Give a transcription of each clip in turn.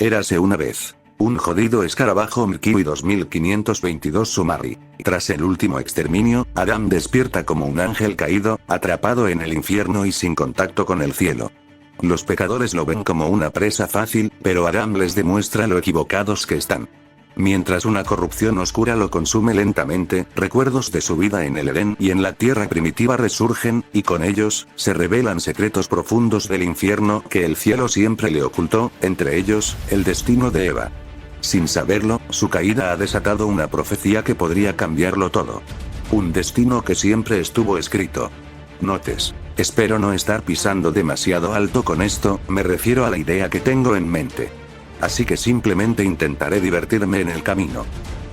Érase una vez un jodido escarabajo Mkiwi 2522 Sumari. Tras el último exterminio, Adam despierta como un ángel caído, atrapado en el infierno y sin contacto con el cielo. Los pecadores lo ven como una presa fácil, pero Adam les demuestra lo equivocados que están. Mientras una corrupción oscura lo consume lentamente, recuerdos de su vida en el Edén y en la tierra primitiva resurgen, y con ellos, se revelan secretos profundos del infierno que el cielo siempre le ocultó, entre ellos, el destino de Eva. Sin saberlo, su caída ha desatado una profecía que podría cambiarlo todo. Un destino que siempre estuvo escrito. Notes. Espero no estar pisando demasiado alto con esto, me refiero a la idea que tengo en mente. Así que simplemente intentaré divertirme en el camino.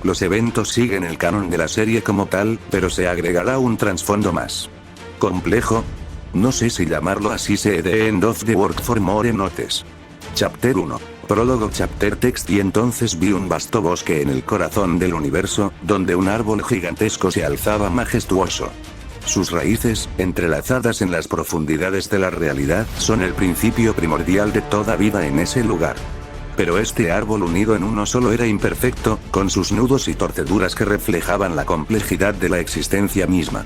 Los eventos siguen el canon de la serie como tal, pero se agregará un trasfondo más complejo. No sé si llamarlo así. The End of the Work for More Notes. Chapter 1. Prólogo. Chapter Text. Y entonces vi un vasto bosque en el corazón del universo, donde un árbol gigantesco se alzaba majestuoso. Sus raíces, entrelazadas en las profundidades de la realidad, son el principio primordial de toda vida en ese lugar. Pero este árbol unido en uno solo era imperfecto, con sus nudos y torceduras que reflejaban la complejidad de la existencia misma.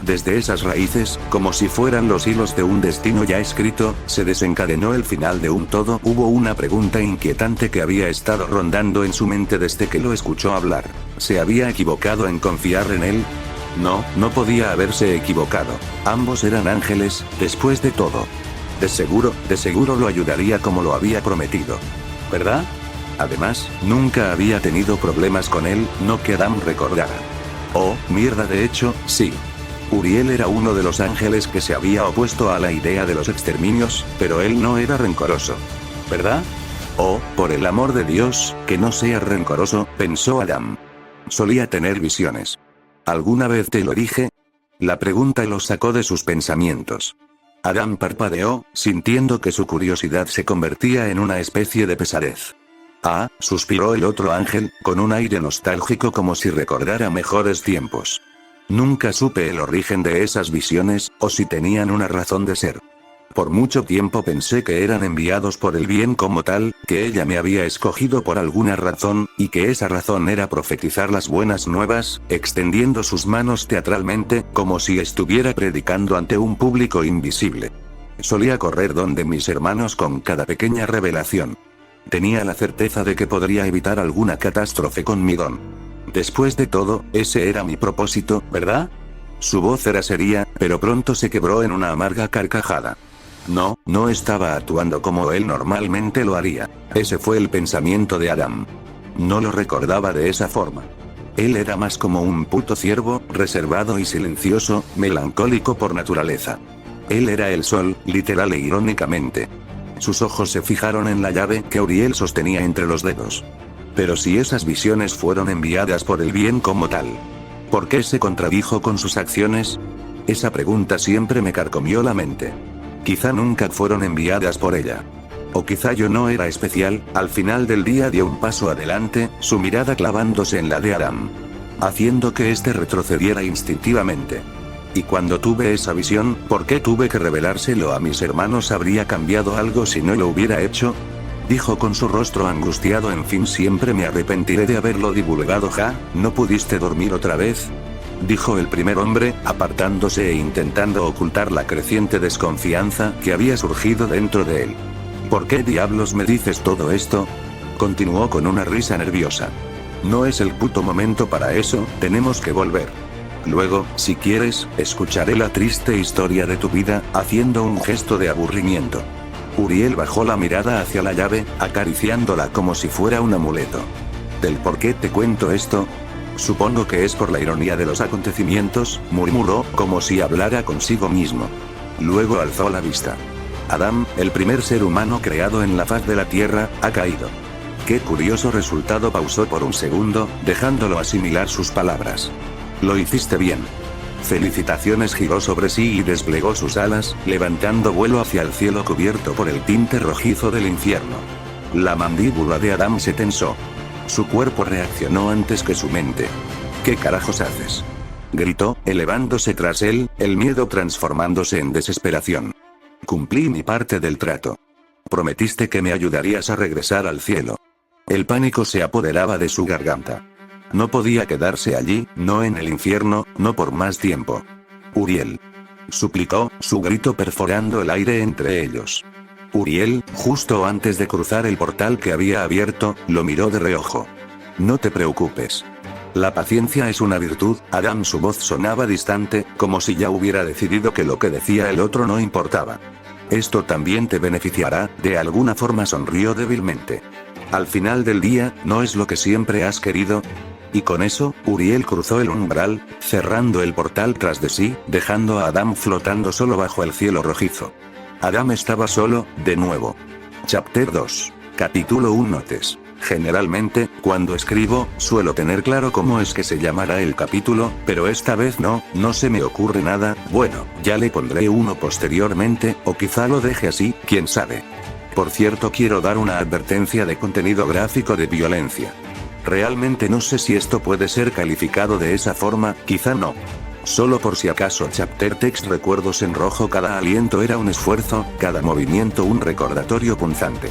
Desde esas raíces, como si fueran los hilos de un destino ya escrito, se desencadenó el final de un todo. Hubo una pregunta inquietante que había estado rondando en su mente desde que lo escuchó hablar. ¿Se había equivocado en confiar en él? No, no podía haberse equivocado. Ambos eran ángeles, después de todo. De seguro lo ayudaría como lo había prometido. ¿Verdad? Además, nunca había tenido problemas con él, no que Adam recordara. Oh, mierda, de hecho, sí. Uriel era uno de los ángeles que se había opuesto a la idea de los exterminios, pero él no era rencoroso. ¿Verdad? Oh, por el amor de Dios, que no sea rencoroso, pensó Adam. Solía tener visiones. ¿Alguna vez te lo dije? La pregunta lo sacó de sus pensamientos. Adam parpadeó, sintiendo que su curiosidad se convertía en una especie de pesadez. Ah, suspiró el otro ángel, con un aire nostálgico como si recordara mejores tiempos. Nunca supe el origen de esas visiones, o si tenían una razón de ser. Por mucho tiempo pensé que eran enviados por el bien como tal, que ella me había escogido por alguna razón, y que esa razón era profetizar las buenas nuevas, extendiendo sus manos teatralmente, como si estuviera predicando ante un público invisible. Solía correr donde mis hermanos con cada pequeña revelación. Tenía la certeza de que podría evitar alguna catástrofe con mi don. Después de todo, ese era mi propósito, ¿verdad? Su voz era seria, pero pronto se quebró en una amarga carcajada. No estaba actuando como él normalmente lo haría. Ese fue el pensamiento de Adam. No lo recordaba de esa forma. Él era más como un puto ciervo, reservado y silencioso, melancólico por naturaleza. Él era el sol, literal e irónicamente. Sus ojos se fijaron en la llave que Uriel sostenía entre los dedos. Pero si esas visiones fueron enviadas por el bien como tal, ¿por qué se contradijo con sus acciones? Esa pregunta siempre me carcomió la mente. Quizá nunca fueron enviadas por ella. O quizá yo no era especial. Al final del día dio un paso adelante, su mirada clavándose en la de Adam, haciendo que éste retrocediera instintivamente. Y cuando tuve esa visión, ¿por qué tuve que revelárselo a mis hermanos? ¿Habría cambiado algo si no lo hubiera hecho? Dijo con su rostro angustiado. En fin, siempre me arrepentiré de haberlo divulgado. ¿No pudiste dormir otra vez? Dijo el primer hombre, apartándose e intentando ocultar la creciente desconfianza que había surgido dentro de él. ¿Por qué diablos me dices todo esto? Continuó con una risa nerviosa. No es el puto momento para eso, tenemos que volver. Luego, si quieres, escucharé la triste historia de tu vida, haciendo un gesto de aburrimiento. Uriel bajó la mirada hacia la llave, acariciándola como si fuera un amuleto. ¿Del por qué te cuento esto? Supongo que es por la ironía de los acontecimientos, murmuró, como si hablara consigo mismo. Luego alzó la vista. Adam, el primer ser humano creado en la faz de la Tierra, ha caído. Qué curioso resultado. Pausó por un segundo, dejándolo asimilar sus palabras. Lo hiciste bien. Felicitaciones. Giró sobre sí y desplegó sus alas, levantando vuelo hacia el cielo cubierto por el tinte rojizo del infierno. La mandíbula de Adam se tensó. Su cuerpo reaccionó antes que su mente. ¿Qué carajos haces?, gritó, elevándose tras él, el miedo transformándose en desesperación. Cumplí mi parte del trato. Prometiste que me ayudarías a regresar al cielo. El pánico se apoderaba de su garganta. No podía quedarse allí, no en el infierno, no por más tiempo. Uriel. Suplicó, su grito perforando el aire entre ellos. Uriel, justo antes de cruzar el portal que había abierto, lo miró de reojo. No te preocupes. La paciencia es una virtud, Adam. Su voz sonaba distante, como si ya hubiera decidido que lo que decía el otro no importaba. Esto también te beneficiará, de alguna forma sonrió débilmente. Al final del día, ¿no es lo que siempre has querido? Y con eso, Uriel cruzó el umbral, cerrando el portal tras de sí, dejando a Adam flotando solo bajo el cielo rojizo. Adam estaba solo, de nuevo. Chapter 2. Capítulo 1. Notes. Generalmente, cuando escribo, suelo tener claro cómo es que se llamará el capítulo, pero esta vez no se me ocurre nada. Bueno, ya le pondré uno posteriormente, o quizá lo deje así, quién sabe. Por cierto, quiero dar una advertencia de contenido gráfico de violencia. Realmente no sé si esto puede ser calificado de esa forma, quizá no. Solo por si acaso. Chapter text. Recuerdos en rojo. Cada aliento era un esfuerzo, cada movimiento un recordatorio punzante.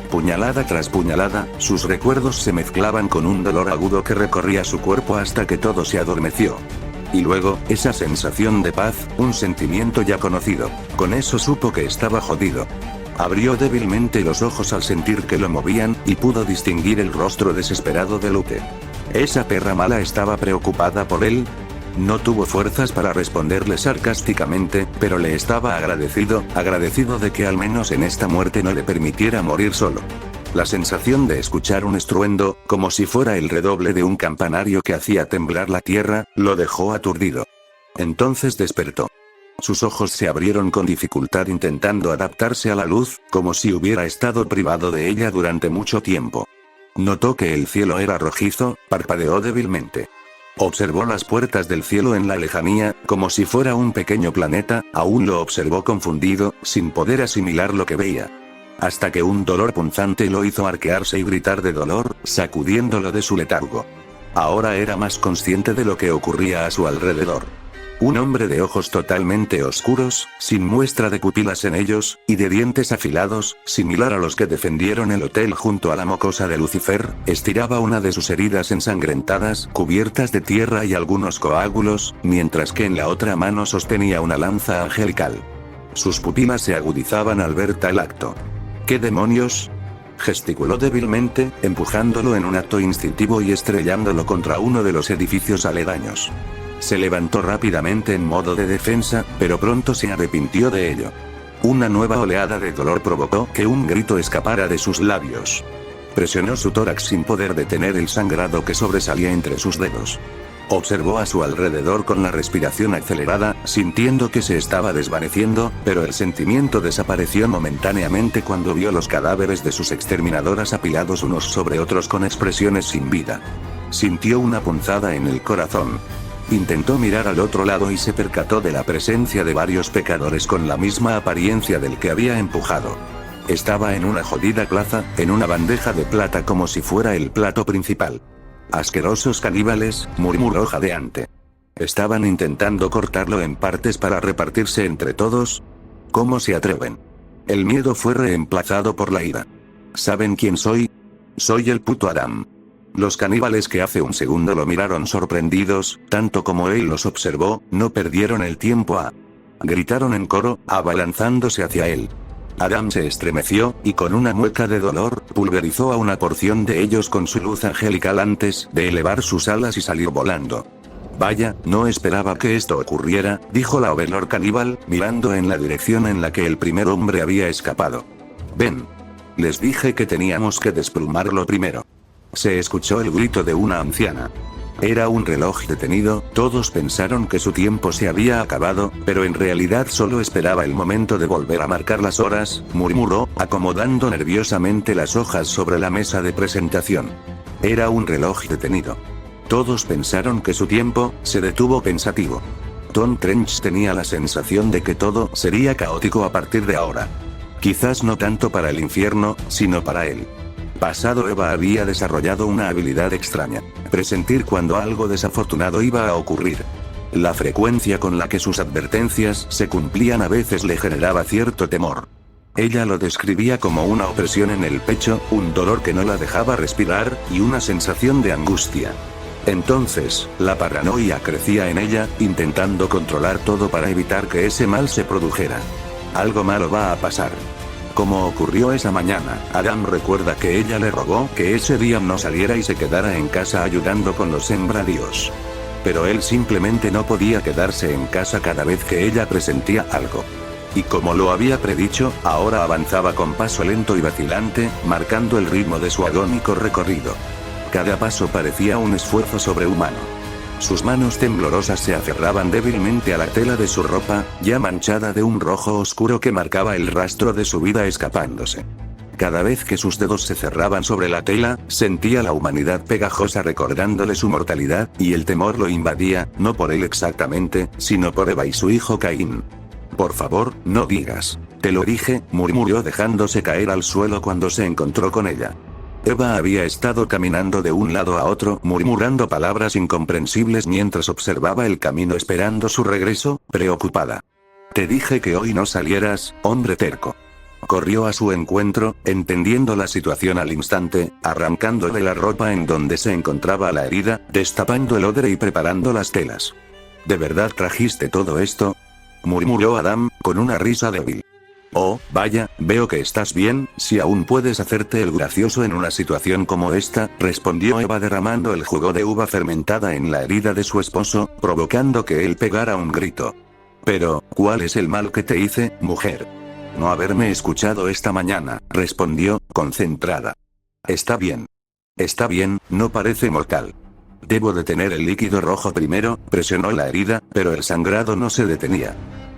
Puñalada tras puñalada, sus recuerdos se mezclaban con un dolor agudo que recorría su cuerpo hasta que todo se adormeció. Y luego, esa sensación de paz, un sentimiento ya conocido. Con eso supo que estaba jodido. Abrió débilmente los ojos al sentir que lo movían, y pudo distinguir el rostro desesperado de Luke. ¿Esa perra mala estaba preocupada por él? No tuvo fuerzas para responderle sarcásticamente, pero le estaba agradecido de que al menos en esta muerte no le permitiera morir solo. La sensación de escuchar un estruendo, como si fuera el redoble de un campanario que hacía temblar la tierra, lo dejó aturdido. Entonces despertó. Sus ojos se abrieron con dificultad intentando adaptarse a la luz, como si hubiera estado privado de ella durante mucho tiempo. Notó que el cielo era rojizo, parpadeó débilmente. Observó las puertas del cielo en la lejanía, como si fuera un pequeño planeta, aún lo observó confundido, sin poder asimilar lo que veía. Hasta que un dolor punzante lo hizo arquearse y gritar de dolor, sacudiéndolo de su letargo. Ahora era más consciente de lo que ocurría a su alrededor. Un hombre de ojos totalmente oscuros, sin muestra de pupilas en ellos, y de dientes afilados, similar a los que defendieron el hotel junto a la mocosa de Lucifer, estiraba una de sus heridas ensangrentadas, cubiertas de tierra y algunos coágulos, mientras que en la otra mano sostenía una lanza angelical. Sus pupilas se agudizaban al ver tal acto. ¿Qué demonios? Gesticuló débilmente, empujándolo en un acto instintivo y estrellándolo contra uno de los edificios aledaños. Se levantó rápidamente en modo de defensa, pero pronto se arrepintió de ello. Una nueva oleada de dolor provocó que un grito escapara de sus labios. Presionó su tórax sin poder detener el sangrado que sobresalía entre sus dedos. Observó a su alrededor con la respiración acelerada, sintiendo que se estaba desvaneciendo, pero el sentimiento desapareció momentáneamente cuando vio los cadáveres de sus exterminadoras apilados unos sobre otros con expresiones sin vida. Sintió una punzada en el corazón. Intentó mirar al otro lado y se percató de la presencia de varios pecadores con la misma apariencia del que había empujado. Estaba en una jodida plaza, en una bandeja de plata como si fuera el plato principal. Asquerosos caníbales, murmuró jadeante. ¿Estaban intentando cortarlo en partes para repartirse entre todos? ¿Cómo se atreven? El miedo fue reemplazado por la ira. ¿Saben quién soy? Soy el puto Adam. Los caníbales que hace un segundo lo miraron sorprendidos, tanto como él los observó, no perdieron el tiempo gritaron en coro, abalanzándose hacia él. Adam se estremeció, y con una mueca de dolor, pulverizó a una porción de ellos con su luz angelical antes de elevar sus alas y salir volando. Vaya, no esperaba que esto ocurriera, dijo la Overlord caníbal, mirando en la dirección en la que el primer hombre había escapado. Ven. Les dije que teníamos que desplumarlo primero. Se escuchó el grito de una anciana. Era un reloj detenido, todos pensaron que su tiempo se había acabado, pero en realidad solo esperaba el momento de volver a marcar las horas, murmuró, acomodando nerviosamente las hojas sobre la mesa de presentación. Era un reloj detenido. Todos pensaron que su tiempo se detuvo pensativo. Tom Trench tenía la sensación de que todo sería caótico a partir de ahora. Quizás no tanto para el infierno, sino para él. Pasado Eva había desarrollado una habilidad extraña: presentir cuando algo desafortunado iba a ocurrir. La frecuencia con la que sus advertencias se cumplían a veces le generaba cierto temor. Ella lo describía como una opresión en el pecho, un dolor que no la dejaba respirar, y una sensación de angustia. Entonces, la paranoia crecía en ella, intentando controlar todo para evitar que ese mal se produjera. Algo malo va a pasar. Como ocurrió esa mañana, Adam recuerda que ella le rogó que ese día no saliera y se quedara en casa ayudando con los sembradíos. Pero él simplemente no podía quedarse en casa cada vez que ella presentía algo. Y como lo había predicho, ahora avanzaba con paso lento y vacilante, marcando el ritmo de su agónico recorrido. Cada paso parecía un esfuerzo sobrehumano. Sus manos temblorosas se aferraban débilmente a la tela de su ropa, ya manchada de un rojo oscuro que marcaba el rastro de su vida escapándose. Cada vez que sus dedos se cerraban sobre la tela, sentía la humanidad pegajosa recordándole su mortalidad, y el temor lo invadía, no por él exactamente, sino por Eva y su hijo Caín. Por favor, no digas. Te lo dije, murmuró dejándose caer al suelo cuando se encontró con ella. Eva había estado caminando de un lado a otro, murmurando palabras incomprensibles mientras observaba el camino esperando su regreso, preocupada. Te dije que hoy no salieras, hombre terco. Corrió a su encuentro, entendiendo la situación al instante, arrancándole la ropa en donde se encontraba la herida, destapando el odre y preparando las telas. ¿De verdad trajiste todo esto?, murmuró Adam, con una risa débil. Oh, vaya, veo que estás bien, si aún puedes hacerte el gracioso en una situación como esta, respondió Eva derramando el jugo de uva fermentada en la herida de su esposo, provocando que él pegara un grito. Pero, ¿cuál es el mal que te hice, mujer? No haberme escuchado esta mañana, respondió, concentrada. Está bien, no parece mortal. Debo detener el líquido rojo primero, presionó la herida, pero el sangrado no se detenía.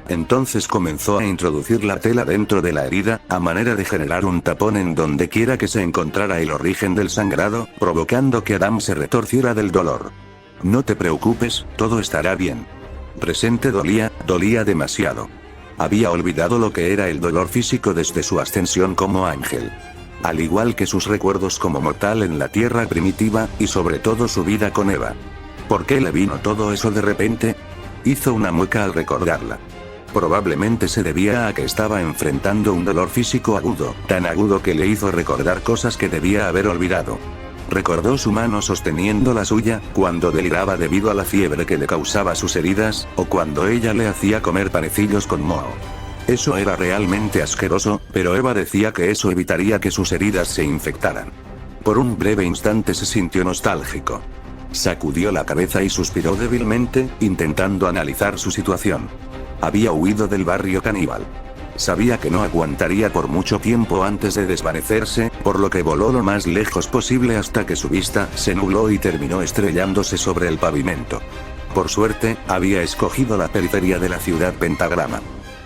Entonces comenzó a introducir la tela dentro de la herida, a manera de generar un tapón en donde quiera que se encontrara el origen del sangrado, provocando que Adam se retorciera del dolor. No te preocupes, todo estará bien. Presente dolía demasiado. Había olvidado lo que era el dolor físico desde su ascensión como ángel. Al igual que sus recuerdos como mortal en la tierra primitiva, y sobre todo su vida con Eva. ¿Por qué le vino todo eso de repente? Hizo una mueca al recordarla. Probablemente se debía a que estaba enfrentando un dolor físico agudo, tan agudo que le hizo recordar cosas que debía haber olvidado. Recordó su mano sosteniendo la suya, cuando deliraba debido a la fiebre que le causaba sus heridas, o cuando ella le hacía comer panecillos con moho. Eso era realmente asqueroso, pero Eva decía que eso evitaría que sus heridas se infectaran. Por un breve instante se sintió nostálgico. Sacudió la cabeza y suspiró débilmente, intentando analizar su situación. Había huido del barrio caníbal. Sabía que no aguantaría por mucho tiempo antes de desvanecerse, por lo que voló lo más lejos posible hasta que su vista se nubló y terminó estrellándose sobre el pavimento. Por suerte, había escogido la periferia de la ciudad Pentagrama.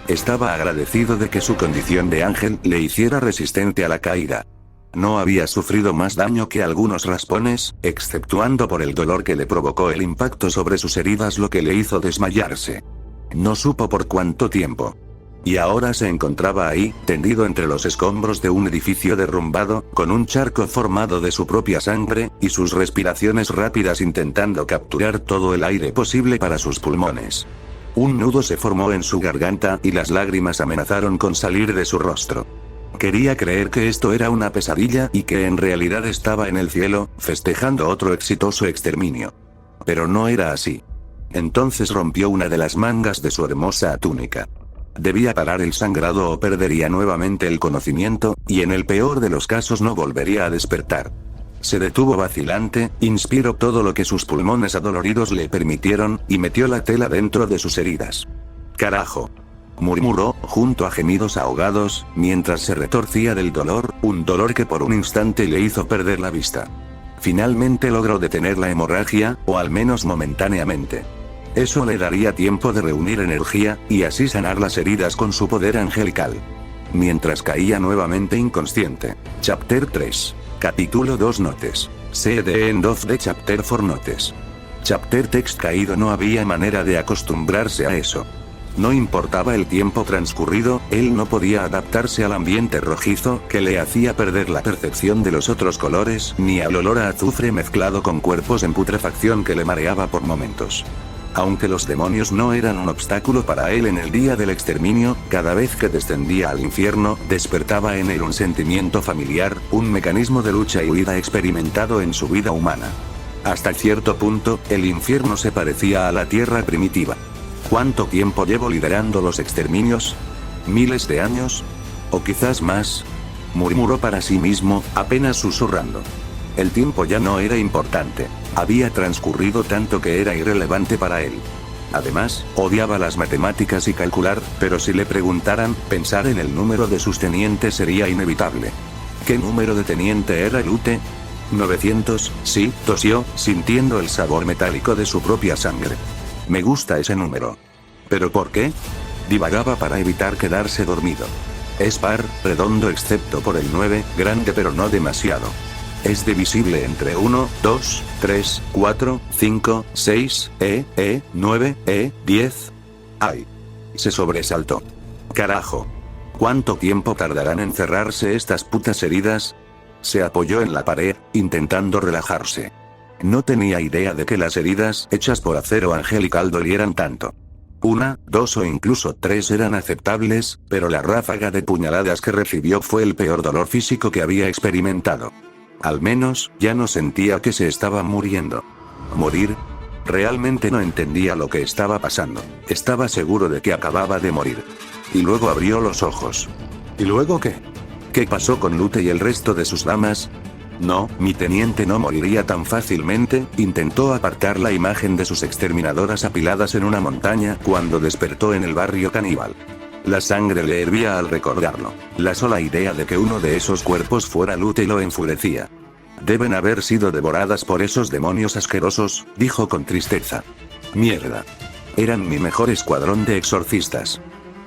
Estaba agradecido de que su condición de ángel le hiciera resistente a la caída. No había sufrido más daño que algunos raspones, exceptuando por el dolor que le provocó el impacto sobre sus heridas, lo que le hizo desmayarse. No supo por cuánto tiempo. Y ahora se encontraba ahí, tendido entre los escombros de un edificio derrumbado, con un charco formado de su propia sangre, y sus respiraciones rápidas intentando capturar todo el aire posible para sus pulmones. Un nudo se formó en su garganta y las lágrimas amenazaron con salir de su rostro. Quería creer que esto era una pesadilla y que en realidad estaba en el cielo, festejando otro exitoso exterminio. Pero no era así. Entonces rompió una de las mangas de su hermosa túnica. Debía parar el sangrado o perdería nuevamente el conocimiento, y en el peor de los casos no volvería a despertar. Se detuvo vacilante, inspiró todo lo que sus pulmones adoloridos le permitieron, y metió la tela dentro de sus heridas. «Carajo», murmuró, junto a gemidos ahogados, mientras se retorcía del dolor, un dolor que por un instante le hizo perder la vista. Finalmente logró detener la hemorragia, o al menos momentáneamente. Eso le daría tiempo de reunir energía, y así sanar las heridas con su poder angelical. Mientras caía nuevamente inconsciente. Chapter 3. Capítulo 2 Notes. See the end of the chapter for notes. Chapter text caído. No había manera de acostumbrarse a eso. No importaba el tiempo transcurrido, él no podía adaptarse al ambiente rojizo, que le hacía perder la percepción de los otros colores, ni al olor a azufre mezclado con cuerpos en putrefacción que le mareaba por momentos. Aunque los demonios no eran un obstáculo para él en el día del exterminio, cada vez que descendía al infierno, despertaba en él un sentimiento familiar, un mecanismo de lucha y huida experimentado en su vida humana. Hasta cierto punto, el infierno se parecía a la tierra primitiva. ¿Cuánto tiempo llevo liderando los exterminios? ¿Miles de años? ¿O quizás más? Murmuró para sí mismo, apenas susurrando. El tiempo ya no era importante. Había transcurrido tanto que era irrelevante para él. Además, odiaba las matemáticas y calcular, pero si le preguntaran, pensar en el número de sus tenientes sería inevitable. ¿Qué número de teniente era Lute? 900, sí, tosió, sintiendo el sabor metálico de su propia sangre. Me gusta ese número. ¿Pero por qué? Divagaba para evitar quedarse dormido. Es par, redondo excepto por el 9, grande pero no demasiado. Es divisible entre 1, 2, 3, 4, 5, 6, 9, 10. ¡Ay! Se sobresaltó. ¡Carajo! ¿Cuánto tiempo tardarán en cerrarse estas putas heridas? Se apoyó en la pared, intentando relajarse. No tenía idea de que las heridas hechas por acero angelical dolieran tanto. 1, 2 o incluso 3 eran aceptables, pero la ráfaga de puñaladas que recibió fue el peor dolor físico que había experimentado. Al menos, ya no sentía que se estaba muriendo. ¿Morir? Realmente no entendía lo que estaba pasando. Estaba seguro de que acababa de morir. Y luego abrió los ojos. ¿Y luego qué? ¿Qué pasó con Lute y el resto de sus damas? No, mi teniente no moriría tan fácilmente. Intentó apartar la imagen de sus exterminadoras apiladas en una montaña cuando despertó en el barrio caníbal. La sangre le hervía al recordarlo. La sola idea de que uno de esos cuerpos fuera Lute lo enfurecía. Deben haber sido devoradas por esos demonios asquerosos, dijo con tristeza. Mierda. Eran mi mejor escuadrón de exorcistas.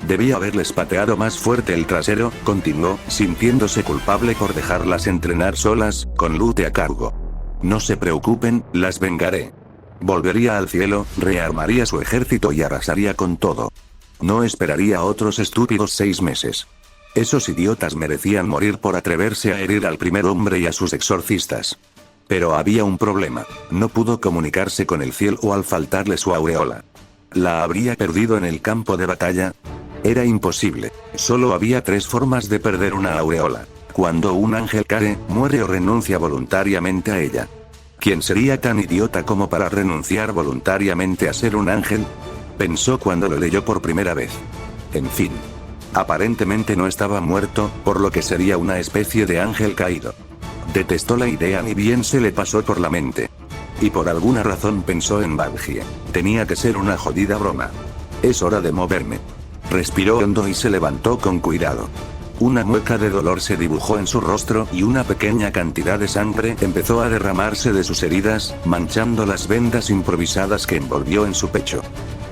Debía haberles pateado más fuerte el trasero, continuó, sintiéndose culpable por dejarlas entrenar solas, con Lute a cargo. No se preocupen, las vengaré. Volvería al cielo, rearmaría su ejército y arrasaría con todo. No esperaría otros estúpidos 6 meses. Esos idiotas merecían morir por atreverse a herir al primer hombre y a sus exorcistas. Pero había un problema, no pudo comunicarse con el cielo al faltarle su aureola. ¿La habría perdido en el campo de batalla? Era imposible, solo había 3 formas de perder una aureola. Cuando un ángel cae, muere o renuncia voluntariamente a ella. ¿Quién sería tan idiota como para renunciar voluntariamente a ser un ángel? Pensó cuando lo leyó por primera vez. En fin. Aparentemente no estaba muerto, por lo que sería una especie de ángel caído. Detestó la idea ni bien se le pasó por la mente. Y por alguna razón pensó en Bangie. Tenía que ser una jodida broma. Es hora de moverme. Respiró hondo y se levantó con cuidado. Una mueca de dolor se dibujó en su rostro y una pequeña cantidad de sangre empezó a derramarse de sus heridas, manchando las vendas improvisadas que envolvió en su pecho.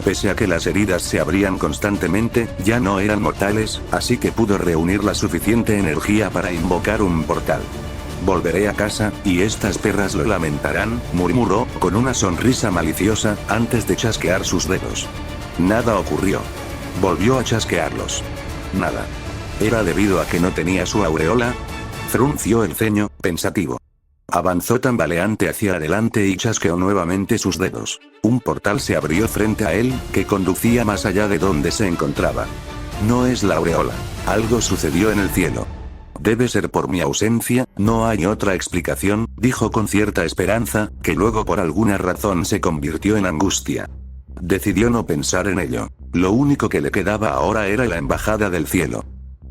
Pese a que las heridas se abrían constantemente, ya no eran mortales, así que pudo reunir la suficiente energía para invocar un portal. Volveré a casa, y estas perras lo lamentarán, murmuró, con una sonrisa maliciosa, antes de chasquear sus dedos. Nada ocurrió. Volvió a chasquearlos. Nada. ¿Era debido a que no tenía su aureola? Frunció el ceño, pensativo. Avanzó tambaleante hacia adelante y chasqueó nuevamente sus dedos. Un portal se abrió frente a él, que conducía más allá de donde se encontraba. No es la aureola. Algo sucedió en el cielo. Debe ser por mi ausencia, no hay otra explicación, dijo con cierta esperanza, que luego por alguna razón se convirtió en angustia. Decidió no pensar en ello. Lo único que le quedaba ahora era la embajada del cielo.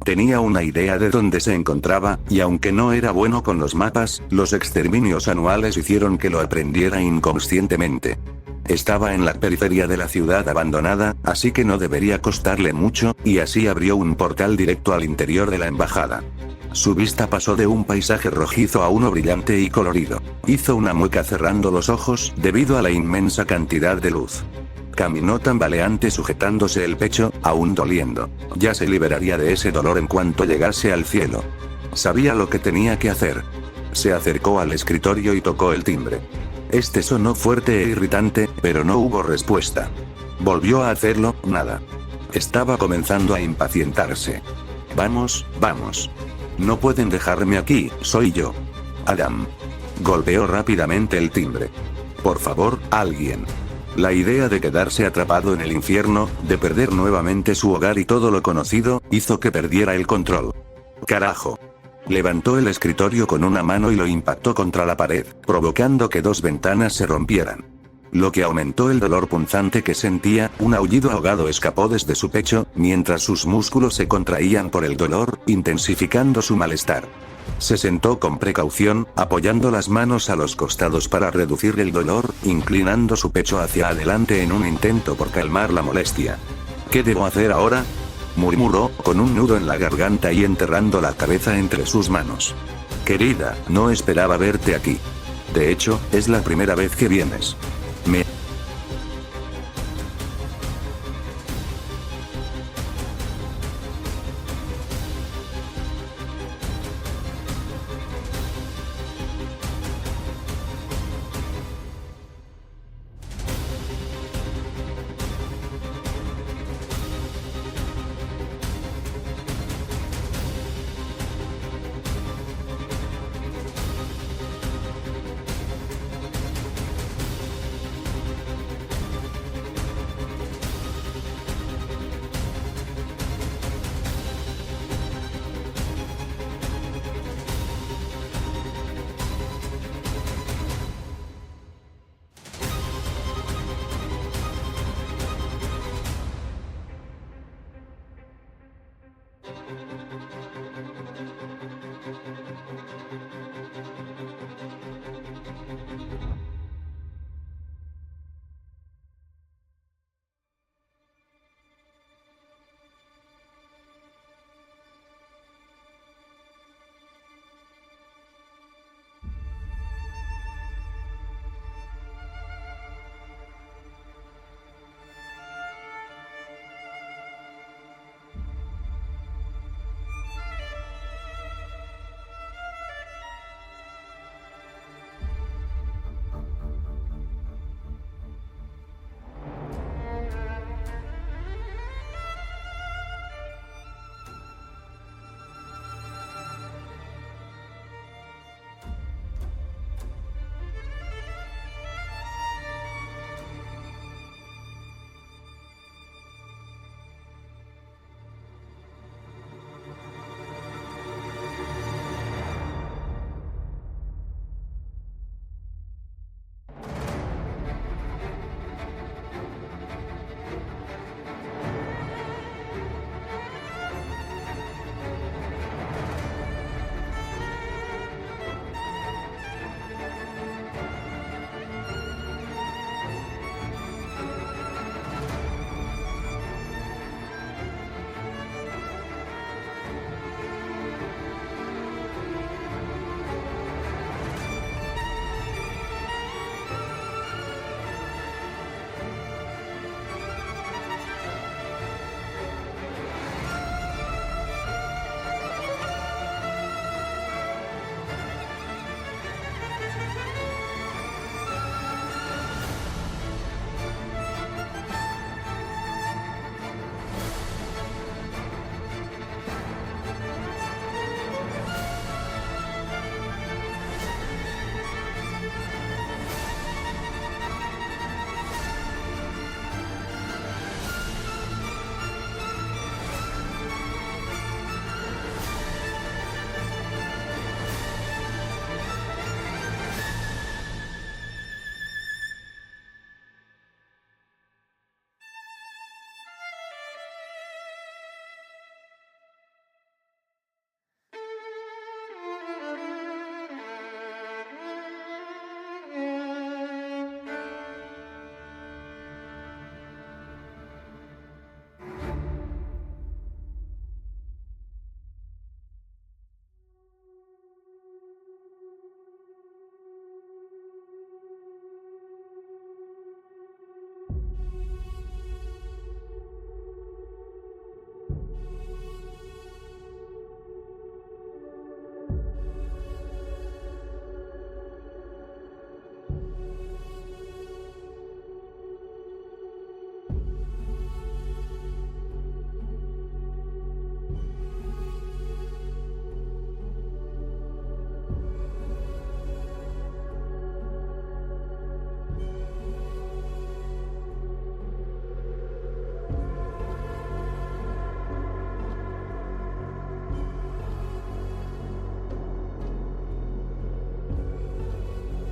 Tenía una idea de dónde se encontraba, y aunque no era bueno con los mapas, los exterminios anuales hicieron que lo aprendiera inconscientemente. Estaba en la periferia de la ciudad abandonada, así que no debería costarle mucho, y así abrió un portal directo al interior de la embajada. Su vista pasó de un paisaje rojizo a uno brillante y colorido. Hizo una mueca cerrando los ojos, debido a la inmensa cantidad de luz. Caminó tambaleante sujetándose el pecho, aún doliendo. Ya se liberaría de ese dolor en cuanto llegase al cielo. Sabía lo que tenía que hacer. Se acercó al escritorio y tocó el timbre. Este sonó fuerte e irritante, pero no hubo respuesta. Volvió a hacerlo, nada. Estaba comenzando a impacientarse. Vamos, vamos. No pueden dejarme aquí, soy yo. Adam. Golpeó rápidamente el timbre. Por favor, alguien. La idea de quedarse atrapado en el infierno, de perder nuevamente su hogar y todo lo conocido, hizo que perdiera el control. ¡Carajo! Levantó el escritorio con una mano y lo impactó contra la pared, provocando que 2 ventanas se rompieran. Lo que aumentó el dolor punzante que sentía, un aullido ahogado escapó desde su pecho, mientras sus músculos se contraían por el dolor, intensificando su malestar. Se sentó con precaución, apoyando las manos a los costados para reducir el dolor, inclinando su pecho hacia adelante en un intento por calmar la molestia. ¿Qué debo hacer ahora?, murmuró, con un nudo en la garganta y enterrando la cabeza entre sus manos. Querida, no esperaba verte aquí. De hecho, es la primera vez que vienes.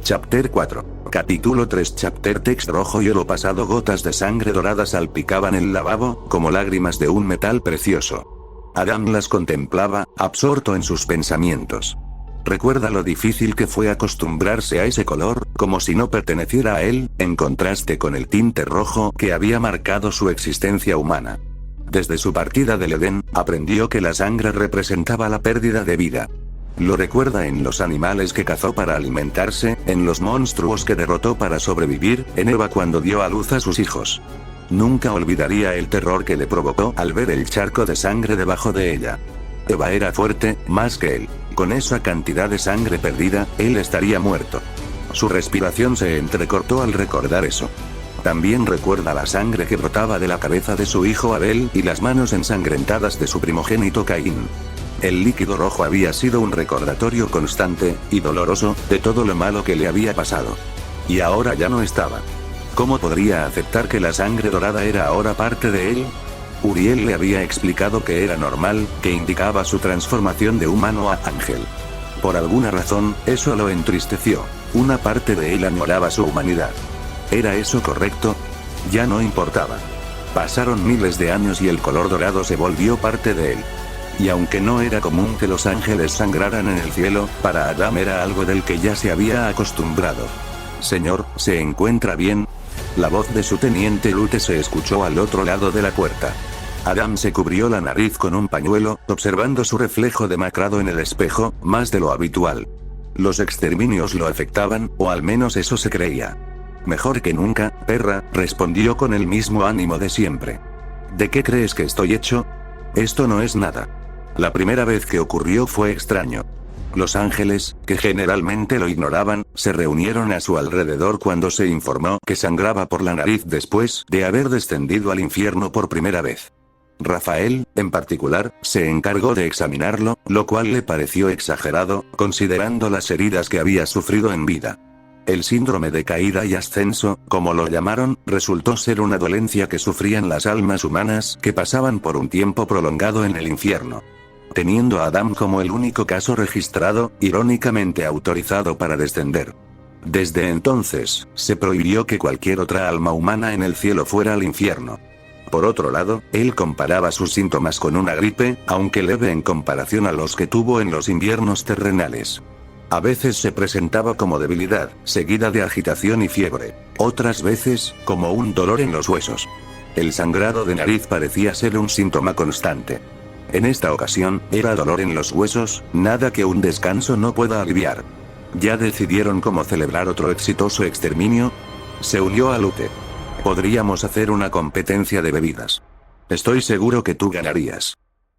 Chapter 4. Capítulo 3. Chapter text rojo y oro pasado. Gotas de sangre dorada salpicaban el lavabo, como lágrimas de un metal precioso. Adam las contemplaba, absorto en sus pensamientos. Recuerda lo difícil que fue acostumbrarse a ese color, como si no perteneciera a él, en contraste con el tinte rojo que había marcado su existencia humana. Desde su partida del Edén, aprendió que la sangre representaba la pérdida de vida. Lo recuerda en los animales que cazó para alimentarse, en los monstruos que derrotó para sobrevivir, en Eva cuando dio a luz a sus hijos. Nunca olvidaría el terror que le provocó al ver el charco de sangre debajo de ella. Eva era fuerte, más que él. Con esa cantidad de sangre perdida, él estaría muerto. Su respiración se entrecortó al recordar eso. También recuerda la sangre que brotaba de la cabeza de su hijo Abel y las manos ensangrentadas de su primogénito Caín. El líquido rojo había sido un recordatorio constante, y doloroso, de todo lo malo que le había pasado. Y ahora ya no estaba. ¿Cómo podría aceptar que la sangre dorada era ahora parte de él? Uriel le había explicado que era normal, que indicaba su transformación de humano a ángel. Por alguna razón, eso lo entristeció. Una parte de él añoraba su humanidad. ¿Era eso correcto? Ya no importaba. Pasaron miles de años y el color dorado se volvió parte de él. Y aunque no era común que los ángeles sangraran en el cielo, para Adam era algo del que ya se había acostumbrado. Señor, ¿se encuentra bien? La voz de su teniente Lute se escuchó al otro lado de la puerta. Adam se cubrió la nariz con un pañuelo, observando su reflejo demacrado en el espejo, más de lo habitual. Los exterminios lo afectaban, o al menos eso se creía. Mejor que nunca, perra, respondió con el mismo ánimo de siempre. ¿De qué crees que estoy hecho? Esto no es nada. La primera vez que ocurrió fue extraño. Los ángeles, que generalmente lo ignoraban, se reunieron a su alrededor cuando se informó que sangraba por la nariz después de haber descendido al infierno por primera vez. Rafael, en particular, se encargó de examinarlo, lo cual le pareció exagerado, considerando las heridas que había sufrido en vida. El síndrome de caída y ascenso, como lo llamaron, resultó ser una dolencia que sufrían las almas humanas que pasaban por un tiempo prolongado en el infierno. Teniendo a Adam como el único caso registrado, irónicamente autorizado para descender. Desde entonces, se prohibió que cualquier otra alma humana en el cielo fuera al infierno. Por otro lado, él comparaba sus síntomas con una gripe, aunque leve en comparación a los que tuvo en los inviernos terrenales. A veces se presentaba como debilidad, seguida de agitación y fiebre. Otras veces, como un dolor en los huesos. El sangrado de nariz parecía ser un síntoma constante. En esta ocasión, era dolor en los huesos, nada que un descanso no pueda aliviar. ¿Ya decidieron cómo celebrar otro exitoso exterminio? Se unió a Lute. Podríamos hacer una competencia de bebidas. Estoy seguro que tú ganarías.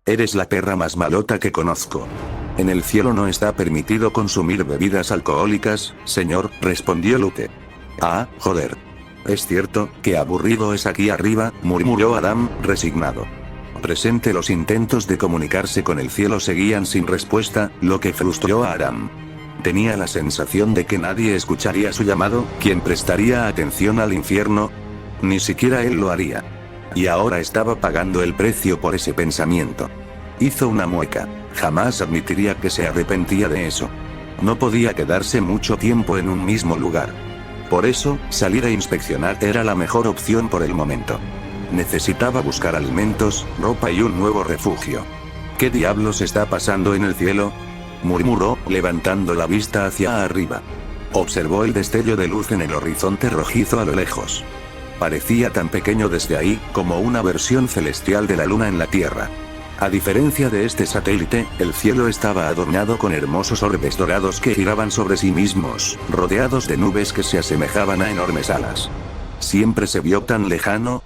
Eres la perra más malota que conozco. En el cielo no está permitido consumir bebidas alcohólicas, señor, respondió Lute. Ah, joder. Es cierto, qué aburrido es aquí arriba, murmuró Adam, resignado. Presente los intentos de comunicarse con el cielo seguían sin respuesta, lo que frustró a Adam. Tenía la sensación de que nadie escucharía su llamado, ¿quién prestaría atención al infierno? Ni siquiera él lo haría. Y ahora estaba pagando el precio por ese pensamiento. Hizo una mueca. Jamás admitiría que se arrepentía de eso. No podía quedarse mucho tiempo en un mismo lugar. Por eso, salir a inspeccionar era la mejor opción por el momento. Necesitaba buscar alimentos, ropa y un nuevo refugio. ¿Qué diablos está pasando en el cielo? Murmuró, levantando la vista hacia arriba. Observó el destello de luz en el horizonte rojizo a lo lejos. Parecía tan pequeño desde ahí, como una versión celestial de la luna en la Tierra. A diferencia de este satélite, el cielo estaba adornado con hermosos orbes dorados que giraban sobre sí mismos, rodeados de nubes que se asemejaban a enormes alas. ¿Siempre se vio tan lejano?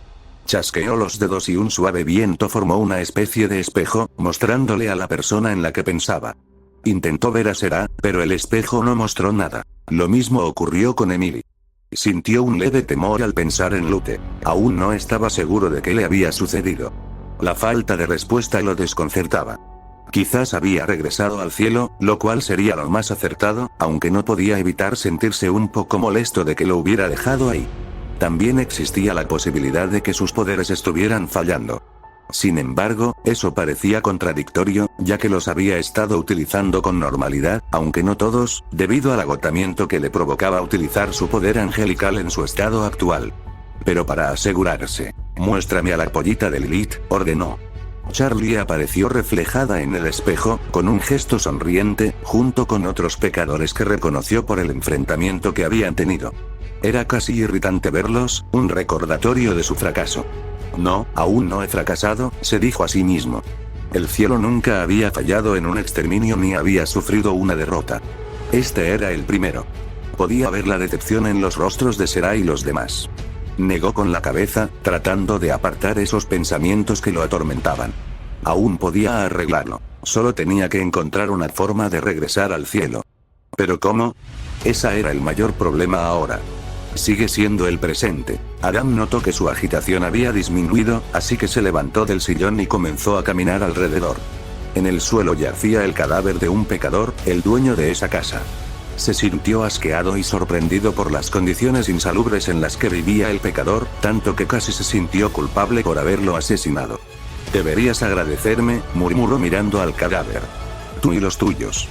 Chasqueó los dedos y un suave viento formó una especie de espejo, mostrándole a la persona en la que pensaba. Intentó ver a Será, pero el espejo no mostró nada. Lo mismo ocurrió con Emily. Sintió un leve temor al pensar en Lute. Aún no estaba seguro de qué le había sucedido. La falta de respuesta lo desconcertaba. Quizás había regresado al cielo, lo cual sería lo más acertado, aunque no podía evitar sentirse un poco molesto de que lo hubiera dejado ahí. También existía la posibilidad de que sus poderes estuvieran fallando. Sin embargo, eso parecía contradictorio, ya que los había estado utilizando con normalidad, aunque no todos, debido al agotamiento que le provocaba utilizar su poder angelical en su estado actual. Pero para asegurarse, muéstrame a la pollita de Lilith, ordenó. Charlie apareció reflejada en el espejo, con un gesto sonriente, junto con otros pecadores que reconoció por el enfrentamiento que habían tenido. Era casi irritante verlos, un recordatorio de su fracaso. No, aún no he fracasado, se dijo a sí mismo. El cielo nunca había fallado en un exterminio ni había sufrido una derrota. Este era el primero. Podía ver la decepción en los rostros de Serah y los demás. Negó con la cabeza, tratando de apartar esos pensamientos que lo atormentaban. Aún podía arreglarlo, solo tenía que encontrar una forma de regresar al cielo. ¿Pero cómo? Ese era el mayor problema ahora. Sigue siendo el presente. Adam notó que su agitación había disminuido, así que se levantó del sillón y comenzó a caminar alrededor. En el suelo yacía el cadáver de un pecador, el dueño de esa casa. Se sintió asqueado y sorprendido por las condiciones insalubres en las que vivía el pecador, tanto que casi se sintió culpable por haberlo asesinado. Deberías agradecerme, murmuró mirando al cadáver. Tú y los tuyos.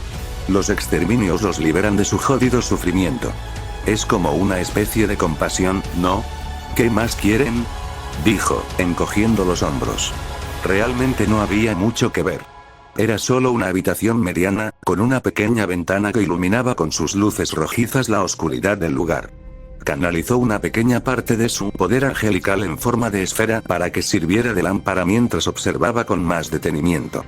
Los exterminios los liberan de su jodido sufrimiento. Es como una especie de compasión, ¿no? ¿Qué más quieren? Dijo, encogiendo los hombros. Realmente no había mucho que ver. Era solo una habitación mediana, con una pequeña ventana que iluminaba con sus luces rojizas la oscuridad del lugar. Canalizó una pequeña parte de su poder angelical en forma de esfera para que sirviera de lámpara mientras observaba con más detenimiento.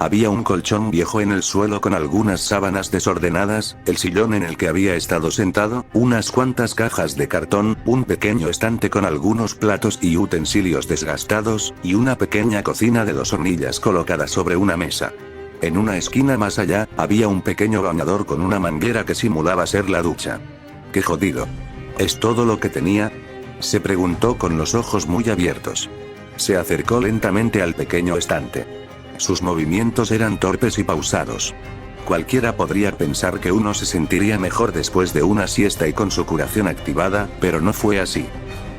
Había un colchón viejo en el suelo con algunas sábanas desordenadas, el sillón en el que había estado sentado, unas cuantas cajas de cartón, un pequeño estante con algunos platos y utensilios desgastados, y una pequeña cocina de 2 hornillas colocada sobre una mesa. En una esquina más allá, había un pequeño bañador con una manguera que simulaba ser la ducha. ¡Qué jodido! ¿Es todo lo que tenía? Se preguntó con los ojos muy abiertos. Se acercó lentamente al pequeño estante. Sus movimientos eran torpes y pausados. Cualquiera podría pensar que uno se sentiría mejor después de una siesta y con su curación activada, pero no fue así.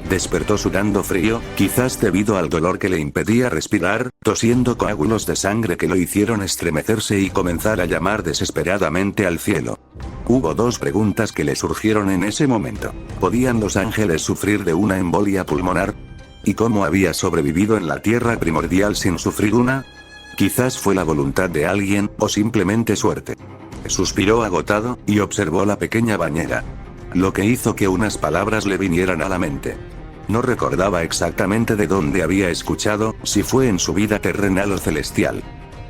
Despertó sudando frío, quizás debido al dolor que le impedía respirar, tosiendo coágulos de sangre que lo hicieron estremecerse y comenzar a llamar desesperadamente al cielo. Hubo 2 preguntas que le surgieron en ese momento. ¿Podían los ángeles sufrir de una embolia pulmonar? ¿Y cómo había sobrevivido en la tierra primordial sin sufrir una? Quizás fue la voluntad de alguien, o simplemente suerte. Suspiró agotado, y observó la pequeña bañera. Lo que hizo que unas palabras le vinieran a la mente. No recordaba exactamente de dónde había escuchado, si fue en su vida terrenal o celestial.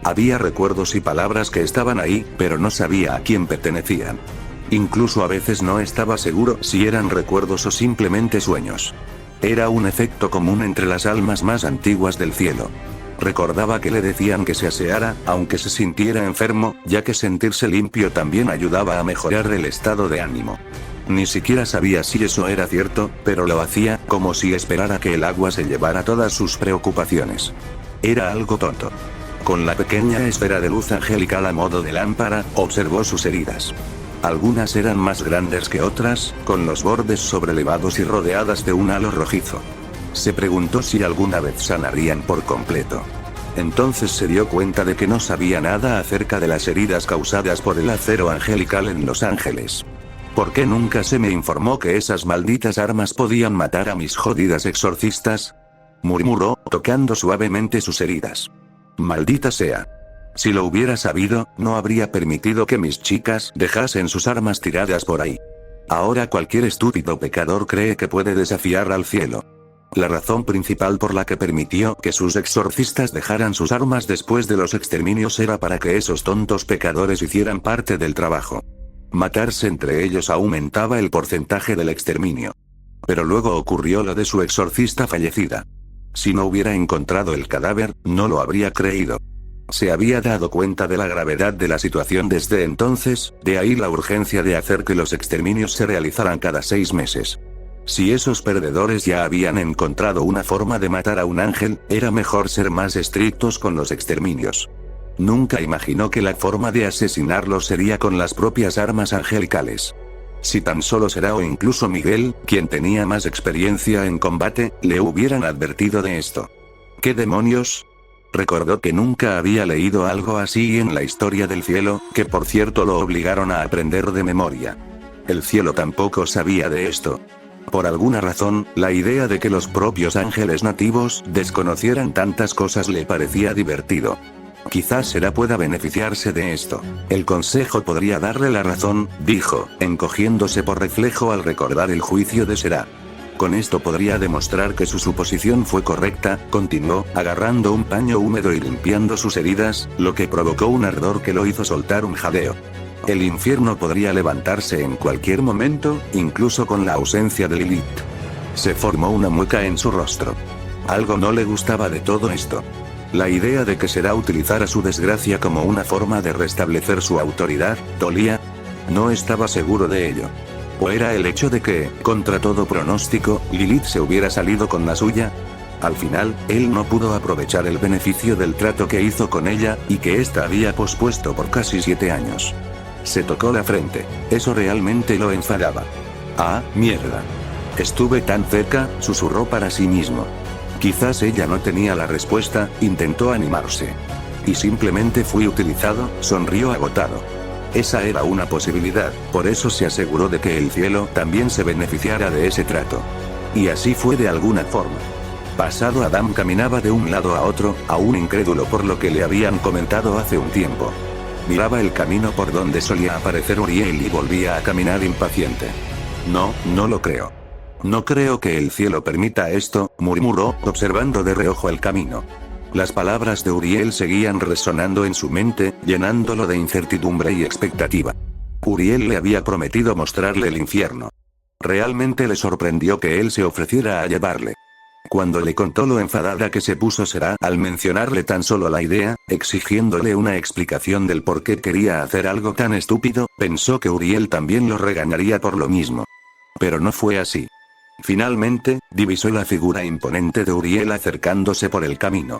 Había recuerdos y palabras que estaban ahí, pero no sabía a quién pertenecían. Incluso a veces no estaba seguro si eran recuerdos o simplemente sueños. Era un efecto común entre las almas más antiguas del cielo. Recordaba que le decían que se aseara, aunque se sintiera enfermo, ya que sentirse limpio también ayudaba a mejorar el estado de ánimo. Ni siquiera sabía si eso era cierto, pero lo hacía, como si esperara que el agua se llevara todas sus preocupaciones. Era algo tonto. Con la pequeña esfera de luz angelical a modo de lámpara, observó sus heridas. Algunas eran más grandes que otras, con los bordes sobrelevados y rodeadas de un halo rojizo. Se preguntó si alguna vez sanarían por completo. Entonces se dio cuenta de que no sabía nada acerca de las heridas causadas por el acero angelical en Los Ángeles. ¿Por qué nunca se me informó que esas malditas armas podían matar a mis jodidas exorcistas? Murmuró, tocando suavemente sus heridas. Maldita sea. Si lo hubiera sabido, no habría permitido que mis chicas dejasen sus armas tiradas por ahí. Ahora cualquier estúpido pecador cree que puede desafiar al cielo. La razón principal por la que permitió que sus exorcistas dejaran sus armas después de los exterminios era para que esos tontos pecadores hicieran parte del trabajo. Matarse entre ellos aumentaba el porcentaje del exterminio. Pero luego ocurrió lo de su exorcista fallecida. Si no hubiera encontrado el cadáver, no lo habría creído. Se había dado cuenta de la gravedad de la situación desde entonces, de ahí la urgencia de hacer que los exterminios se realizaran cada 6 meses. Si esos perdedores ya habían encontrado una forma de matar a un ángel, era mejor ser más estrictos con los exterminios. Nunca imaginó que la forma de asesinarlos sería con las propias armas angelicales. Si tan solo Serah o incluso Miguel, quien tenía más experiencia en combate, le hubieran advertido de esto. ¿Qué demonios? Recordó que nunca había leído algo así en la historia del cielo, que por cierto lo obligaron a aprender de memoria. El cielo tampoco sabía de esto. Por alguna razón, la idea de que los propios ángeles nativos desconocieran tantas cosas le parecía divertido. Quizás Será pueda beneficiarse de esto. El consejo podría darle la razón, dijo, encogiéndose por reflejo al recordar el juicio de Será. Con esto podría demostrar que su suposición fue correcta, continuó, agarrando un paño húmedo y limpiando sus heridas, lo que provocó un ardor que lo hizo soltar un jadeo. El infierno podría levantarse en cualquier momento, incluso con la ausencia de Lilith. Se formó una mueca en su rostro. Algo no le gustaba de todo esto. La idea de que Será utilizara su desgracia como una forma de restablecer su autoridad, dolía. No estaba seguro de ello. ¿O era el hecho de que, contra todo pronóstico, Lilith se hubiera salido con la suya? Al final, él no pudo aprovechar el beneficio del trato que hizo con ella, y que ésta había pospuesto por casi 7 años. Se tocó la frente. Eso realmente lo enfadaba. Ah, mierda. Estuve tan cerca, susurró para sí mismo. Quizás ella no tenía la respuesta, intentó animarse. Y simplemente fui utilizado, sonrió agotado. Esa era una posibilidad, por eso se aseguró de que el cielo también se beneficiara de ese trato. Y así fue de alguna forma. Pasado Adam caminaba de un lado a otro, aún incrédulo por lo que le habían comentado hace un tiempo. Miraba el camino por donde solía aparecer Uriel y volvía a caminar impaciente. No lo creo. No creo que el cielo permita esto, murmuró, observando de reojo el camino. Las palabras de Uriel seguían resonando en su mente, llenándolo de incertidumbre y expectativa. Uriel le había prometido mostrarle el infierno. Realmente le sorprendió que él se ofreciera a llevarle. Cuando le contó lo enfadada que se puso Será al mencionarle tan solo la idea, exigiéndole una explicación del por qué quería hacer algo tan estúpido, pensó que Uriel también lo regañaría por lo mismo. Pero no fue así. Finalmente, divisó la figura imponente de Uriel acercándose por el camino.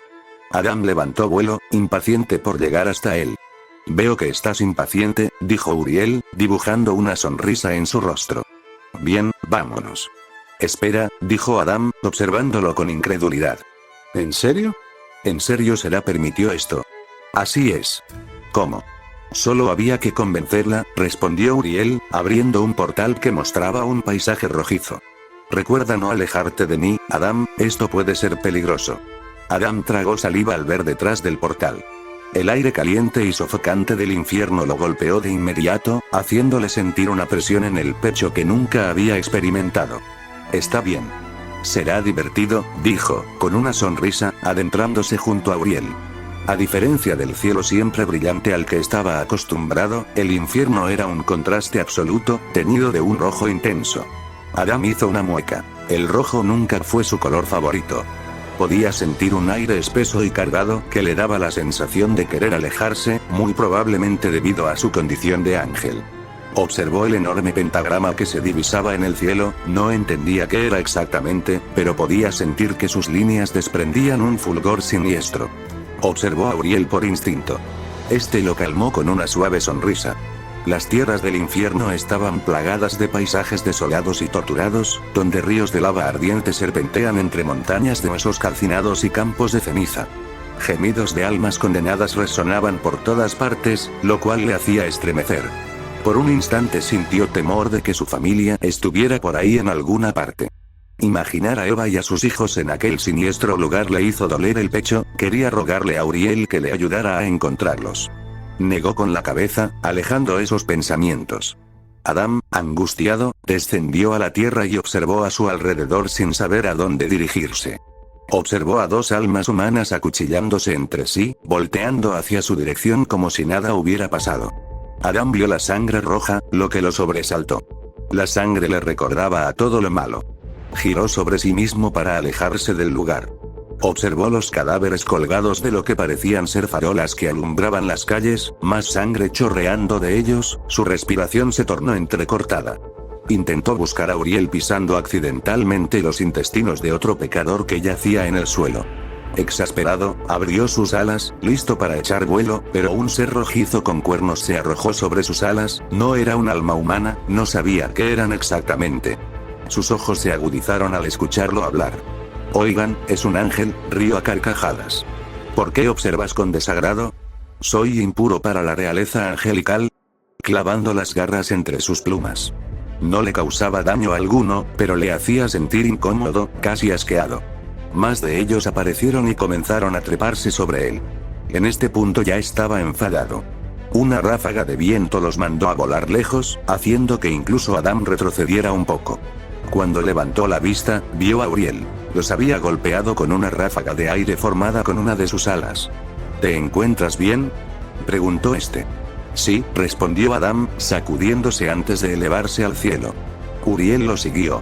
Adam levantó vuelo, impaciente por llegar hasta él. Veo que estás impaciente, dijo Uriel, dibujando una sonrisa en su rostro. Bien, vámonos. Espera, dijo Adam, observándolo con incredulidad. ¿En serio? ¿En serio Será permitió esto? Así es. ¿Cómo? Solo había que convencerla, respondió Uriel, abriendo un portal que mostraba un paisaje rojizo. Recuerda no alejarte de mí, Adam, esto puede ser peligroso. Adam tragó saliva al ver detrás del portal. El aire caliente y sofocante del infierno lo golpeó de inmediato, haciéndole sentir una presión en el pecho que nunca había experimentado. Está bien. Será divertido, dijo, con una sonrisa, adentrándose junto a Uriel. A diferencia del cielo siempre brillante al que estaba acostumbrado, el infierno era un contraste absoluto, teñido de un rojo intenso. Adam hizo una mueca. El rojo nunca fue su color favorito. Podía sentir un aire espeso y cargado que le daba la sensación de querer alejarse, muy probablemente debido a su condición de ángel. Observó el enorme pentagrama que se divisaba en el cielo, no entendía qué era exactamente, pero podía sentir que sus líneas desprendían un fulgor siniestro. Observó a Uriel por instinto. Este lo calmó con una suave sonrisa. Las tierras del infierno estaban plagadas de paisajes desolados y torturados, donde ríos de lava ardiente serpentean entre montañas de huesos calcinados y campos de ceniza. Gemidos de almas condenadas resonaban por todas partes, lo cual le hacía estremecer. Por un instante sintió temor de que su familia estuviera por ahí en alguna parte. Imaginar a Eva y a sus hijos en aquel siniestro lugar le hizo doler el pecho, quería rogarle a Uriel que le ayudara a encontrarlos. Negó con la cabeza, alejando esos pensamientos. Adam, angustiado, descendió a la tierra y observó a su alrededor sin saber a dónde dirigirse. Observó a dos almas humanas acuchillándose entre sí, volteando hacia su dirección como si nada hubiera pasado. Adam vio la sangre roja, lo que lo sobresaltó. La sangre le recordaba a todo lo malo. Giró sobre sí mismo para alejarse del lugar. Observó los cadáveres colgados de lo que parecían ser farolas que alumbraban las calles, más sangre chorreando de ellos, su respiración se tornó entrecortada. Intentó buscar a Uriel pisando accidentalmente los intestinos de otro pecador que yacía en el suelo. Exasperado, abrió sus alas, listo para echar vuelo, pero un ser rojizo con cuernos se arrojó sobre sus alas, no era un alma humana, no sabía qué eran exactamente. Sus ojos se agudizaron al escucharlo hablar. Oigan, es un ángel, rió a carcajadas. ¿Por qué observas con desagrado? ¿Soy impuro para la realeza angelical? Clavando las garras entre sus plumas. No le causaba daño alguno, pero le hacía sentir incómodo, casi asqueado. Más de ellos aparecieron y comenzaron a treparse sobre él. En este punto ya estaba enfadado. Una ráfaga de viento los mandó a volar lejos, haciendo que incluso Adam retrocediera un poco. Cuando levantó la vista, vio a Uriel. Los había golpeado con una ráfaga de aire formada con una de sus alas. ¿Te encuentras bien?, preguntó este. Sí, respondió Adam, sacudiéndose antes de elevarse al cielo. Uriel lo siguió.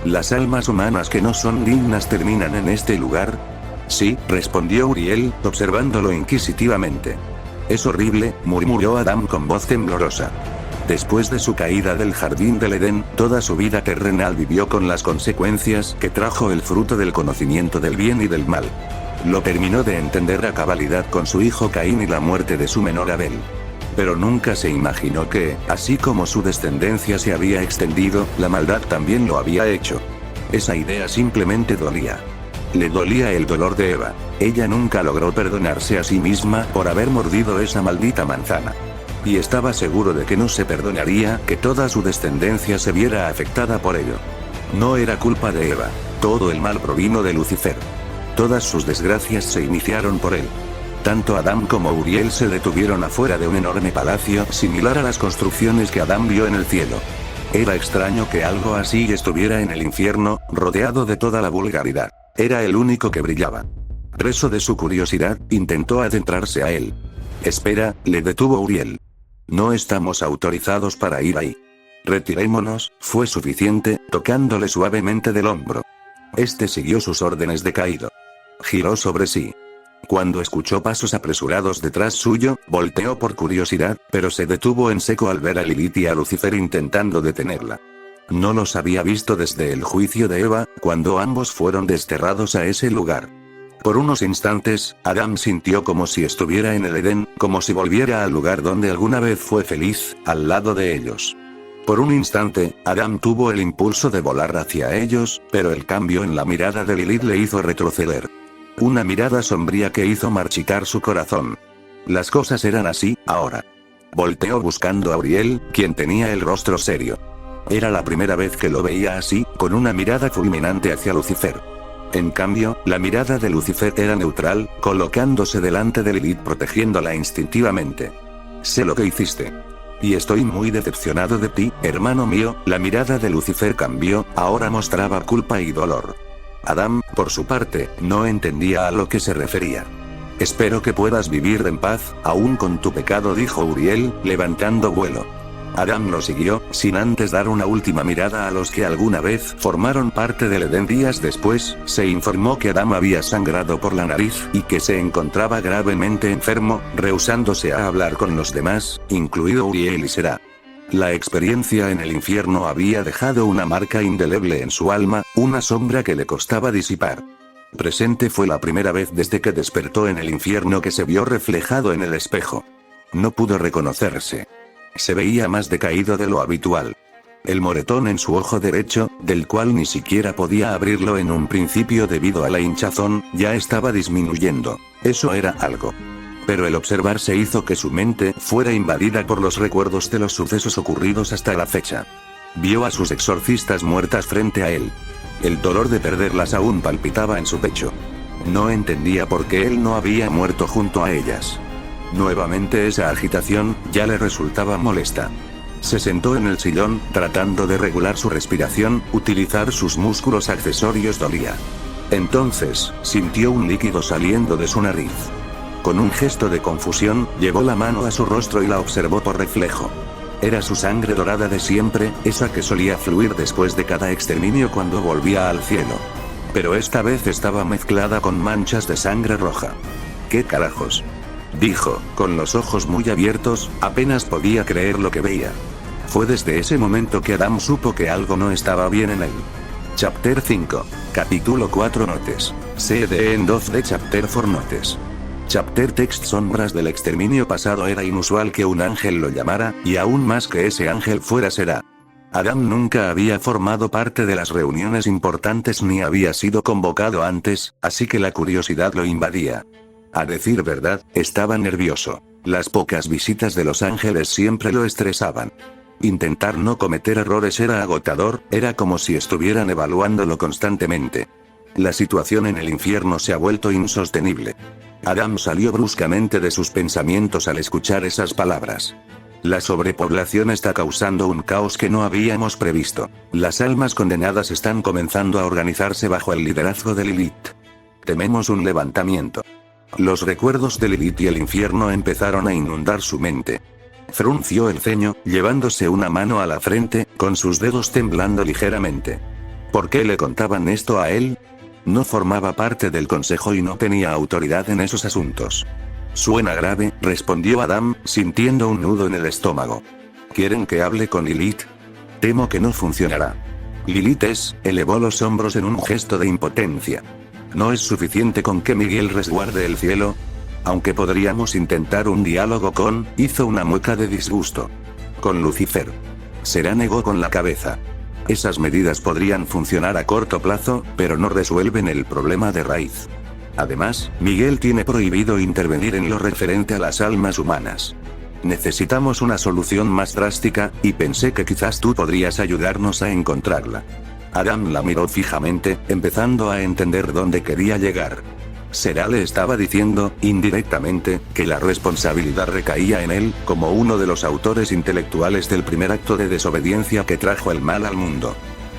¿Las almas humanas que no son dignas terminan en este lugar? Sí, respondió Uriel, observándolo inquisitivamente. Es horrible, murmuró Adam con voz temblorosa. Después de su caída del jardín del Edén, toda su vida terrenal vivió con las consecuencias que trajo el fruto del conocimiento del bien y del mal. Lo terminó de entender a cabalidad con su hijo Caín y la muerte de su menor Abel. Pero nunca se imaginó que, así como su descendencia se había extendido, la maldad también lo había hecho. Esa idea simplemente dolía. Le dolía el dolor de Eva. Ella nunca logró perdonarse a sí misma por haber mordido esa maldita manzana. Y estaba seguro de que no se perdonaría que toda su descendencia se viera afectada por ello. No era culpa de Eva. Todo el mal provino de Lucifer. Todas sus desgracias se iniciaron por él. Tanto Adam como Uriel se detuvieron afuera de un enorme palacio similar a las construcciones que Adam vio en el cielo. Era extraño que algo así estuviera en el infierno, rodeado de toda la vulgaridad. Era el único que brillaba. Preso de su curiosidad, intentó adentrarse a él. Espera, le detuvo Uriel. No estamos autorizados para ir ahí. Retirémonos, fue suficiente, tocándole suavemente del hombro. Este siguió sus órdenes decaído. Giró sobre sí. Cuando escuchó pasos apresurados detrás suyo, volteó por curiosidad, pero se detuvo en seco al ver a Lilith y a Lucifer intentando detenerla. No los había visto desde el juicio de Eva, cuando ambos fueron desterrados a ese lugar. Por unos instantes, Adam sintió como si estuviera en el Edén, como si volviera al lugar donde alguna vez fue feliz, al lado de ellos. Por un instante, Adam tuvo el impulso de volar hacia ellos, pero el cambio en la mirada de Lilith le hizo retroceder. Una mirada sombría que hizo marchitar su corazón. Las cosas eran así, ahora. Volteó buscando a Uriel, quien tenía el rostro serio. Era la primera vez que lo veía así, con una mirada fulminante hacia Lucifer. En cambio, la mirada de Lucifer era neutral, colocándose delante de Lilith protegiéndola instintivamente. Sé lo que hiciste. Y estoy muy decepcionado de ti, hermano mío. La mirada de Lucifer cambió, ahora mostraba culpa y dolor. Adam, por su parte, no entendía a lo que se refería. Espero que puedas vivir en paz, aún con tu pecado, dijo Uriel, levantando vuelo. Adam lo siguió, sin antes dar una última mirada a los que alguna vez formaron parte del Edén. Días después, se informó que Adam había sangrado por la nariz, y que se encontraba gravemente enfermo, rehusándose a hablar con los demás, incluido Uriel y Será. La experiencia en el infierno había dejado una marca indeleble en su alma, una sombra que le costaba disipar. Presente fue la primera vez desde que despertó en el infierno que se vio reflejado en el espejo. No pudo reconocerse. Se veía más decaído de lo habitual. El moretón en su ojo derecho, del cual ni siquiera podía abrirlo en un principio debido a la hinchazón, ya estaba disminuyendo. Eso era algo. Pero el observarse hizo que su mente fuera invadida por los recuerdos de los sucesos ocurridos hasta la fecha. Vio a sus exorcistas muertas frente a él. El dolor de perderlas aún palpitaba en su pecho. No entendía por qué él no había muerto junto a ellas. Nuevamente esa agitación, ya le resultaba molesta. Se sentó en el sillón, tratando de regular su respiración, utilizar sus músculos accesorios dolía. Entonces, sintió un líquido saliendo de su nariz. Con un gesto de confusión, llevó la mano a su rostro y la observó por reflejo. Era su sangre dorada de siempre, esa que solía fluir después de cada exterminio cuando volvía al cielo. Pero esta vez estaba mezclada con manchas de sangre roja. ¿Qué carajos?, dijo, con los ojos muy abiertos, apenas podía creer lo que veía. Fue desde ese momento que Adam supo que algo no estaba bien en él. Chapter 5. Capítulo 4 Notes. CD End of the Chapter 4 Notes. Chapter Text. Sombras del exterminio pasado. Era inusual que un ángel lo llamara, y aún más que ese ángel fuera Será. Adam nunca había formado parte de las reuniones importantes ni había sido convocado antes, así que la curiosidad lo invadía. A decir verdad, estaba nervioso. Las pocas visitas de los ángeles siempre lo estresaban. Intentar no cometer errores era agotador, era como si estuvieran evaluándolo constantemente. La situación en el infierno se ha vuelto insostenible. Adam salió bruscamente de sus pensamientos al escuchar esas palabras. La sobrepoblación está causando un caos que no habíamos previsto. Las almas condenadas están comenzando a organizarse bajo el liderazgo de Lilith. Tememos un levantamiento. Los recuerdos de Lilith y el infierno empezaron a inundar su mente. Frunció el ceño, llevándose una mano a la frente, con sus dedos temblando ligeramente. ¿Por qué le contaban esto a él? No formaba parte del consejo y no tenía autoridad en esos asuntos. Suena grave, respondió Adam, sintiendo un nudo en el estómago. ¿Quieren que hable con Lilith? Temo que no funcionará. Lilith elevó los hombros en un gesto de impotencia. ¿No es suficiente con que Miguel resguarde el cielo? Aunque podríamos intentar un diálogo hizo una mueca de disgusto. Con Lucifer. Será negó con la cabeza. Esas medidas podrían funcionar a corto plazo, pero no resuelven el problema de raíz. Además, Miguel tiene prohibido intervenir en lo referente a las almas humanas. Necesitamos una solución más drástica, y pensé que quizás tú podrías ayudarnos a encontrarla. Adam la miró fijamente, empezando a entender dónde quería llegar. Será le estaba diciendo, indirectamente, que la responsabilidad recaía en él, como uno de los autores intelectuales del primer acto de desobediencia que trajo el mal al mundo.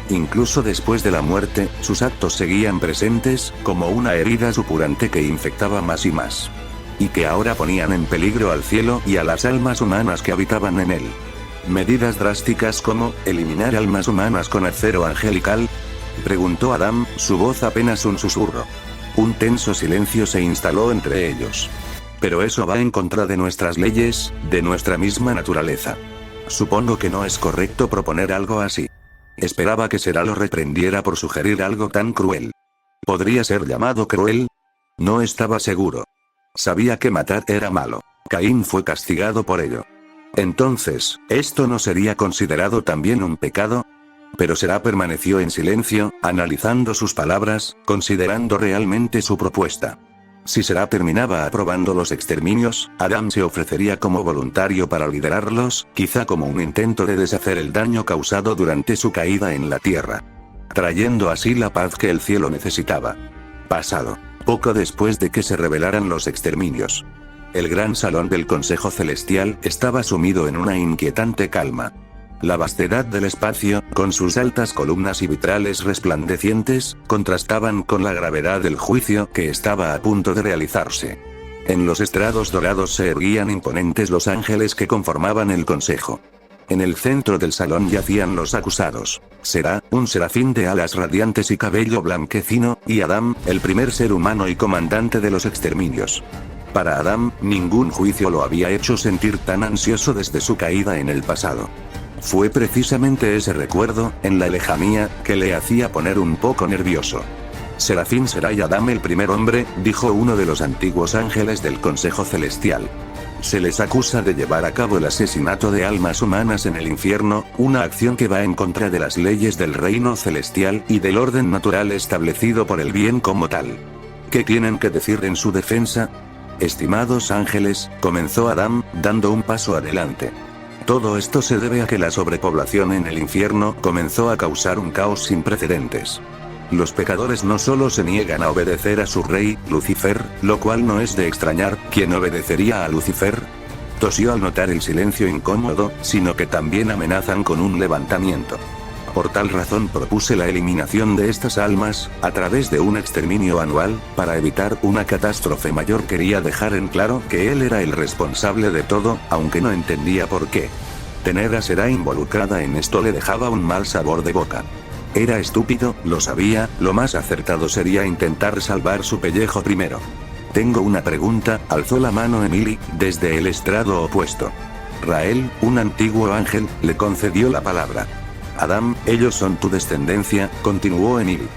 Incluso después de la muerte, sus actos seguían presentes, como una herida supurante que infectaba más y más. Y que ahora ponían en peligro al cielo y a las almas humanas que habitaban en él. ¿Medidas drásticas como eliminar almas humanas con acero angelical? Preguntó Adam, su voz apenas un susurro. Un tenso silencio se instaló entre ellos. Pero eso va en contra de nuestras leyes, de nuestra misma naturaleza. Supongo que no es correcto proponer algo así. Esperaba que Será lo reprendiera por sugerir algo tan cruel. ¿Podría ser llamado cruel? No estaba seguro. Sabía que matar era malo. Caín fue castigado por ello. Entonces, ¿esto no sería considerado también un pecado? Pero Será permaneció en silencio, analizando sus palabras, considerando realmente su propuesta. Si Será terminaba aprobando los exterminios, Adam se ofrecería como voluntario para liderarlos, quizá como un intento de deshacer el daño causado durante su caída en la tierra. Trayendo así la paz que el cielo necesitaba. Pasado. Poco después de que se revelaran los exterminios. El gran salón del Consejo Celestial estaba sumido en una inquietante calma. La vastedad del espacio, con sus altas columnas y vitrales resplandecientes, contrastaban con la gravedad del juicio que estaba a punto de realizarse. En los estrados dorados se erguían imponentes los ángeles que conformaban el consejo. En el centro del salón yacían los acusados. Será, un serafín de alas radiantes y cabello blanquecino, y Adam, el primer ser humano y comandante de los exterminios. Para Adam, ningún juicio lo había hecho sentir tan ansioso desde su caída en el pasado. Fue precisamente ese recuerdo, en la lejanía, que le hacía poner un poco nervioso. Serafín será y Adam el primer hombre, dijo uno de los antiguos ángeles del Consejo Celestial. Se les acusa de llevar a cabo el asesinato de almas humanas en el infierno, una acción que va en contra de las leyes del reino celestial y del orden natural establecido por el bien como tal. ¿Qué tienen que decir en su defensa? Estimados ángeles, comenzó Adam, dando un paso adelante. Todo esto se debe a que la sobrepoblación en el infierno comenzó a causar un caos sin precedentes. Los pecadores no solo se niegan a obedecer a su rey, Lucifer, lo cual no es de extrañar, ¿quién obedecería a Lucifer? Tosió al notar el silencio incómodo, sino que también amenazan con un levantamiento. Por tal razón propuse la eliminación de estas almas, a través de un exterminio anual, para evitar una catástrofe mayor. Quería dejar en claro que él era el responsable de todo, aunque no entendía por qué. Tener a Será involucrada en esto le dejaba un mal sabor de boca. Era estúpido, lo sabía, lo más acertado sería intentar salvar su pellejo primero. Tengo una pregunta, alzó la mano Emily, desde el estrado opuesto. Rael, un antiguo ángel, le concedió la palabra. Adam, ellos son tu descendencia, continuó Emily.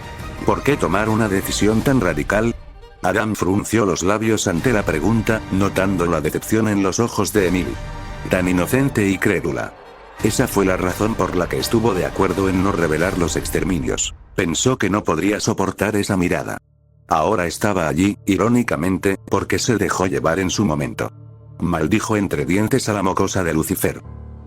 ¿Por qué tomar una decisión tan radical? Adam frunció los labios ante la pregunta, notando la decepción en los ojos de Emily. Tan inocente y crédula. Esa fue la razón por la que estuvo de acuerdo en no revelar los exterminios. Pensó que no podría soportar esa mirada. Ahora estaba allí, irónicamente, porque se dejó llevar en su momento. Maldijo entre dientes a la mocosa de Lucifer.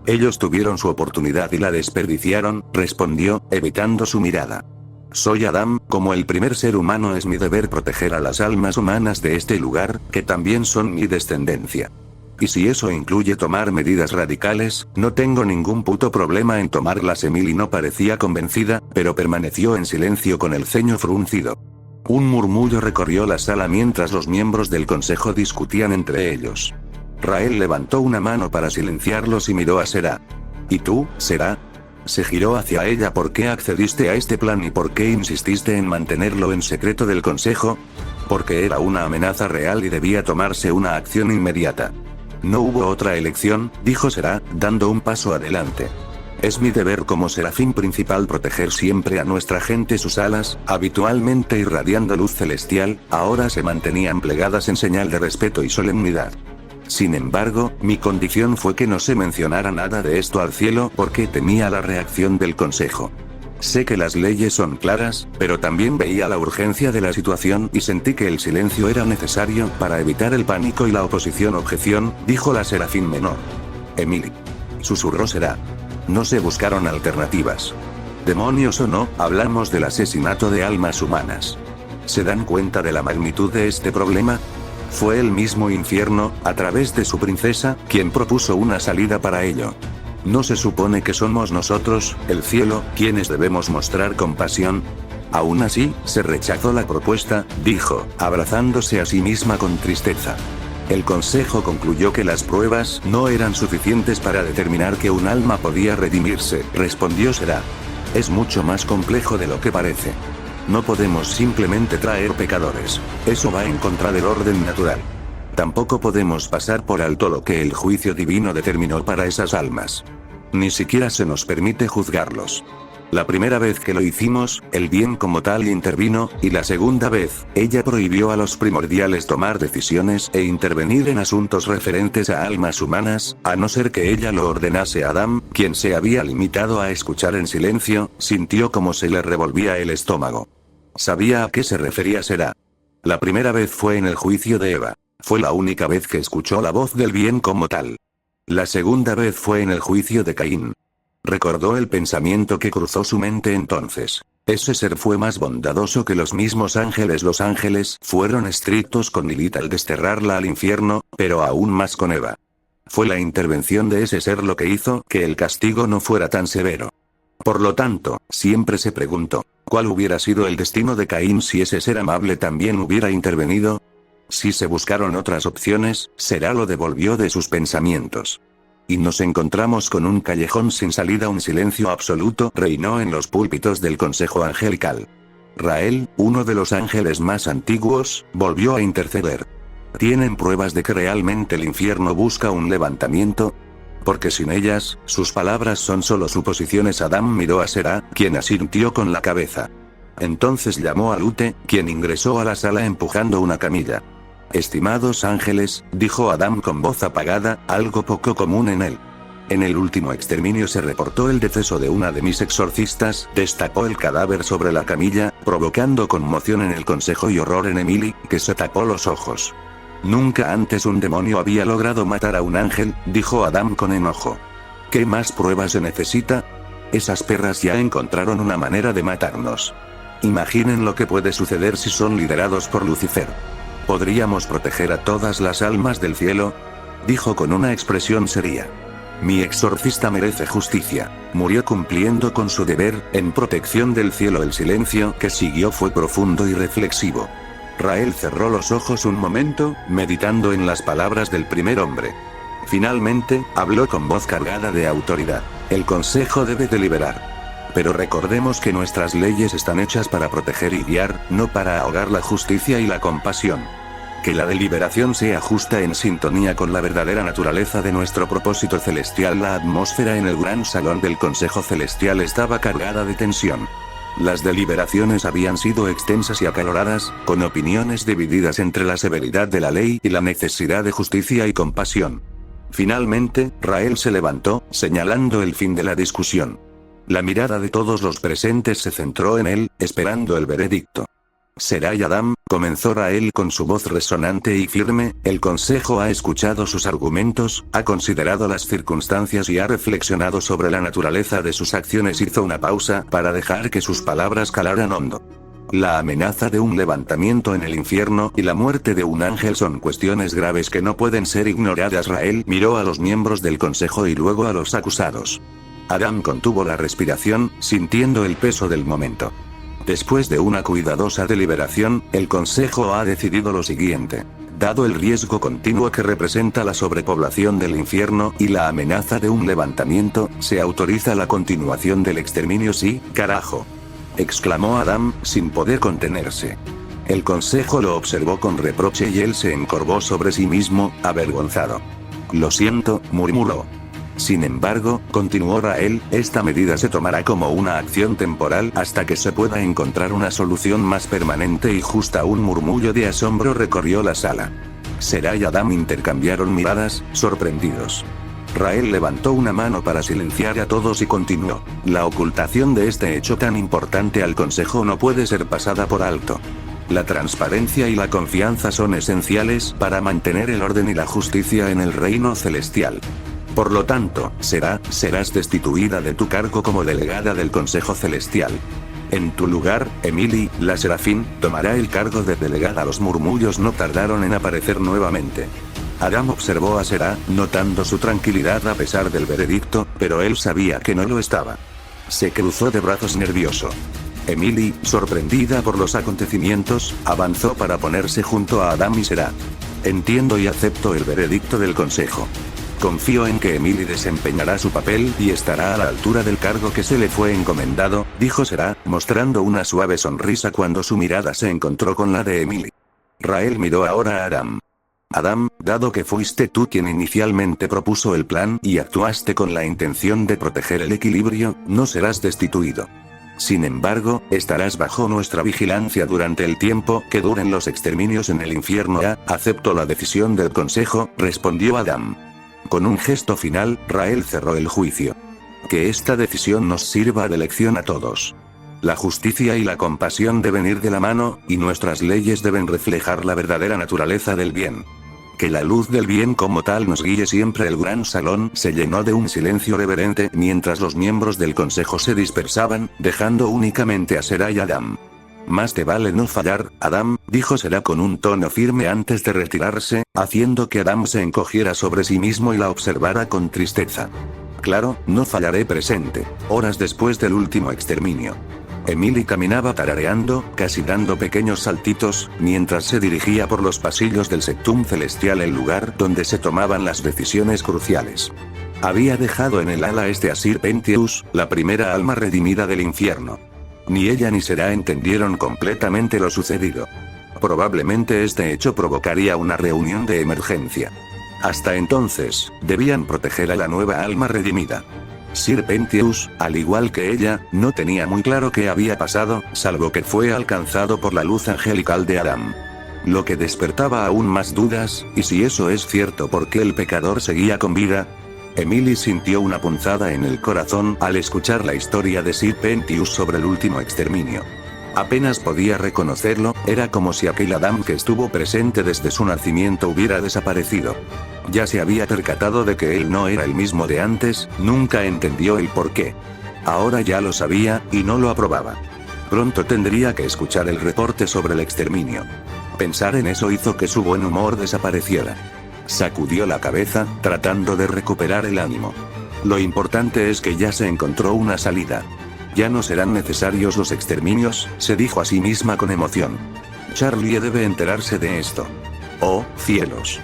Ellos tuvieron su oportunidad y la desperdiciaron, respondió, evitando su mirada. Soy Adam, como el primer ser humano es mi deber proteger a las almas humanas de este lugar, que también son mi descendencia. Y si eso incluye tomar medidas radicales, no tengo ningún puto problema en tomarlas. Emily no parecía convencida, pero permaneció en silencio con el ceño fruncido. Un murmullo recorrió la sala mientras los miembros del consejo discutían entre ellos. Rael levantó una mano para silenciarlos y miró a Serah. ¿Y tú, Serah? Se giró hacia ella. ¿Por qué accediste a este plan y por qué insististe en mantenerlo en secreto del consejo? Porque era una amenaza real y debía tomarse una acción inmediata. No hubo otra elección, dijo Serah, dando un paso adelante. Es mi deber como serafín principal proteger siempre a nuestra gente. Sus alas, habitualmente irradiando luz celestial, ahora se mantenían plegadas en señal de respeto y solemnidad. Sin embargo, mi condición fue que no se mencionara nada de esto al cielo porque temía la reacción del consejo. Sé que las leyes son claras, pero también veía la urgencia de la situación y sentí que el silencio era necesario para evitar el pánico y la oposición. Objeción, dijo la serafín menor. Emily. Susurró Serah. No se buscaron alternativas. Demonios o no, hablamos del asesinato de almas humanas. ¿Se dan cuenta de la magnitud de este problema? Fue el mismo infierno, a través de su princesa, quien propuso una salida para ello. ¿No se supone que somos nosotros, el cielo, quienes debemos mostrar compasión? Aún así, se rechazó la propuesta, dijo, abrazándose a sí misma con tristeza. El consejo concluyó que las pruebas no eran suficientes para determinar que un alma podía redimirse, respondió Serah. Es mucho más complejo de lo que parece. No podemos simplemente traer pecadores. Eso va en contra del orden natural. Tampoco podemos pasar por alto lo que el juicio divino determinó para esas almas. Ni siquiera se nos permite juzgarlos. La primera vez que lo hicimos, el bien como tal intervino, y la segunda vez, ella prohibió a los primordiales tomar decisiones e intervenir en asuntos referentes a almas humanas, a no ser que ella lo ordenase. Adam, quien se había limitado a escuchar en silencio, sintió como se le revolvía el estómago. Sabía a qué se refería Serah. La primera vez fue en el juicio de Eva. Fue la única vez que escuchó la voz del bien como tal. La segunda vez fue en el juicio de Caín. Recordó el pensamiento que cruzó su mente entonces. Ese ser fue más bondadoso que los mismos ángeles. Los ángeles fueron estrictos con Lilith al desterrarla al infierno, pero aún más con Eva. Fue la intervención de ese ser lo que hizo que el castigo no fuera tan severo. Por lo tanto, siempre se preguntó, ¿cuál hubiera sido el destino de Caín si ese ser amable también hubiera intervenido? Si se buscaron otras opciones, Serah lo devolvió de sus pensamientos. Y nos encontramos con un callejón sin salida. Un silencio absoluto reinó en los púlpitos del consejo angelical. Rael, uno de los ángeles más antiguos, volvió a interceder. ¿Tienen pruebas de que realmente el infierno busca un levantamiento? Porque sin ellas, sus palabras son solo suposiciones. Adam miró a Serah, quien asintió con la cabeza. Entonces llamó a Lute, quien ingresó a la sala empujando una camilla. Estimados ángeles, dijo Adam con voz apagada, algo poco común en él. En el último exterminio se reportó el deceso de una de mis exorcistas. Destapó el cadáver sobre la camilla, provocando conmoción en el consejo y horror en Emily, que se tapó los ojos. Nunca antes un demonio había logrado matar a un ángel, dijo Adam con enojo. ¿Qué más pruebas se necesita? Esas perras ya encontraron una manera de matarnos. Imaginen lo que puede suceder si son liderados por Lucifer. ¿Podríamos proteger a todas las almas del cielo? Dijo con una expresión seria. Mi exorcista merece justicia. Murió cumpliendo con su deber, en protección del cielo. El silencio que siguió fue profundo y reflexivo. Rael cerró los ojos un momento, meditando en las palabras del primer hombre. Finalmente, habló con voz cargada de autoridad. El consejo debe deliberar. Pero recordemos que nuestras leyes están hechas para proteger y guiar, no para ahogar la justicia y la compasión. Que la deliberación sea justa en sintonía con la verdadera naturaleza de nuestro propósito celestial. La atmósfera en el gran salón del Consejo Celestial estaba cargada de tensión. Las deliberaciones habían sido extensas y acaloradas, con opiniones divididas entre la severidad de la ley y la necesidad de justicia y compasión. Finalmente, Rael se levantó, señalando el fin de la discusión. La mirada de todos los presentes se centró en él, esperando el veredicto. Serai Adam, comenzó Rael con su voz resonante y firme, el consejo ha escuchado sus argumentos, ha considerado las circunstancias y ha reflexionado sobre la naturaleza de sus acciones. Hizo una pausa para dejar que sus palabras calaran hondo. La amenaza de un levantamiento en el infierno y la muerte de un ángel son cuestiones graves que no pueden ser ignoradas. Rael miró a los miembros del consejo y luego a los acusados. Adam contuvo la respiración, sintiendo el peso del momento. Después de una cuidadosa deliberación, el Consejo ha decidido lo siguiente. Dado el riesgo continuo que representa la sobrepoblación del infierno y la amenaza de un levantamiento, se autoriza la continuación del exterminio. Sí, carajo, exclamó Adam, sin poder contenerse. El Consejo lo observó con reproche y él se encorvó sobre sí mismo, avergonzado. Lo siento, murmuró. Sin embargo, continuó Rael, esta medida se tomará como una acción temporal hasta que se pueda encontrar una solución más permanente y justa. Un murmullo de asombro recorrió la sala. Serai y Adam intercambiaron miradas, sorprendidos. Rael levantó una mano para silenciar a todos y continuó. La ocultación de este hecho tan importante al Consejo no puede ser pasada por alto. La transparencia y la confianza son esenciales para mantener el orden y la justicia en el reino celestial. Por lo tanto, serás destituida de tu cargo como delegada del Consejo Celestial. En tu lugar, Emily, la Serafín, tomará el cargo de delegada. Los murmullos no tardaron en aparecer nuevamente. Adam observó a Será, notando su tranquilidad a pesar del veredicto, pero él sabía que no lo estaba. Se cruzó de brazos nervioso. Emily, sorprendida por los acontecimientos, avanzó para ponerse junto a Adam y Será. Entiendo y acepto el veredicto del Consejo. Confío en que Emily desempeñará su papel y estará a la altura del cargo que se le fue encomendado, dijo Será, mostrando una suave sonrisa cuando su mirada se encontró con la de Emily. Rael miró ahora a Adam. Adam, dado que fuiste tú quien inicialmente propuso el plan y actuaste con la intención de proteger el equilibrio, no serás destituido. Sin embargo, estarás bajo nuestra vigilancia durante el tiempo que duren los exterminios en el infierno. Acepto la decisión del Consejo, respondió Adam. Con un gesto final, Rael cerró el juicio. Que esta decisión nos sirva de lección a todos. La justicia y la compasión deben ir de la mano, y nuestras leyes deben reflejar la verdadera naturaleza del bien. Que la luz del bien como tal nos guíe siempre. El gran salón se llenó de un silencio reverente mientras los miembros del consejo se dispersaban, dejando únicamente a Será y Adam. Más te vale no fallar, Adam, dijo Será con un tono firme antes de retirarse, haciendo que Adam se encogiera sobre sí mismo y la observara con tristeza. Claro, no fallaré. Presente. Horas después del último exterminio. Emily caminaba tarareando, casi dando pequeños saltitos, mientras se dirigía por los pasillos del Sectum Celestial, el lugar donde se tomaban las decisiones cruciales. Había dejado en el ala este a Sir Pentius, la primera alma redimida del infierno. Ni ella ni Será entendieron completamente lo sucedido. Probablemente este hecho provocaría una reunión de emergencia. Hasta entonces, debían proteger a la nueva alma redimida. Sir Pentius, al igual que ella, no tenía muy claro qué había pasado, salvo que fue alcanzado por la luz angelical de Adam. Lo que despertaba aún más dudas, y si eso es cierto, ¿por qué el pecador seguía con vida? Emily sintió una punzada en el corazón al escuchar la historia de Sir Pentius sobre el último exterminio. Apenas podía reconocerlo, era como si aquel Adam que estuvo presente desde su nacimiento hubiera desaparecido. Ya se había percatado de que él no era el mismo de antes, nunca entendió el porqué. Ahora ya lo sabía, y no lo aprobaba. Pronto tendría que escuchar el reporte sobre el exterminio. Pensar en eso hizo que su buen humor desapareciera. Sacudió la cabeza, tratando de recuperar el ánimo. Lo importante es que ya se encontró una salida. Ya no serán necesarios los exterminios, se dijo a sí misma con emoción. Charlie debe enterarse de esto. Oh, cielos.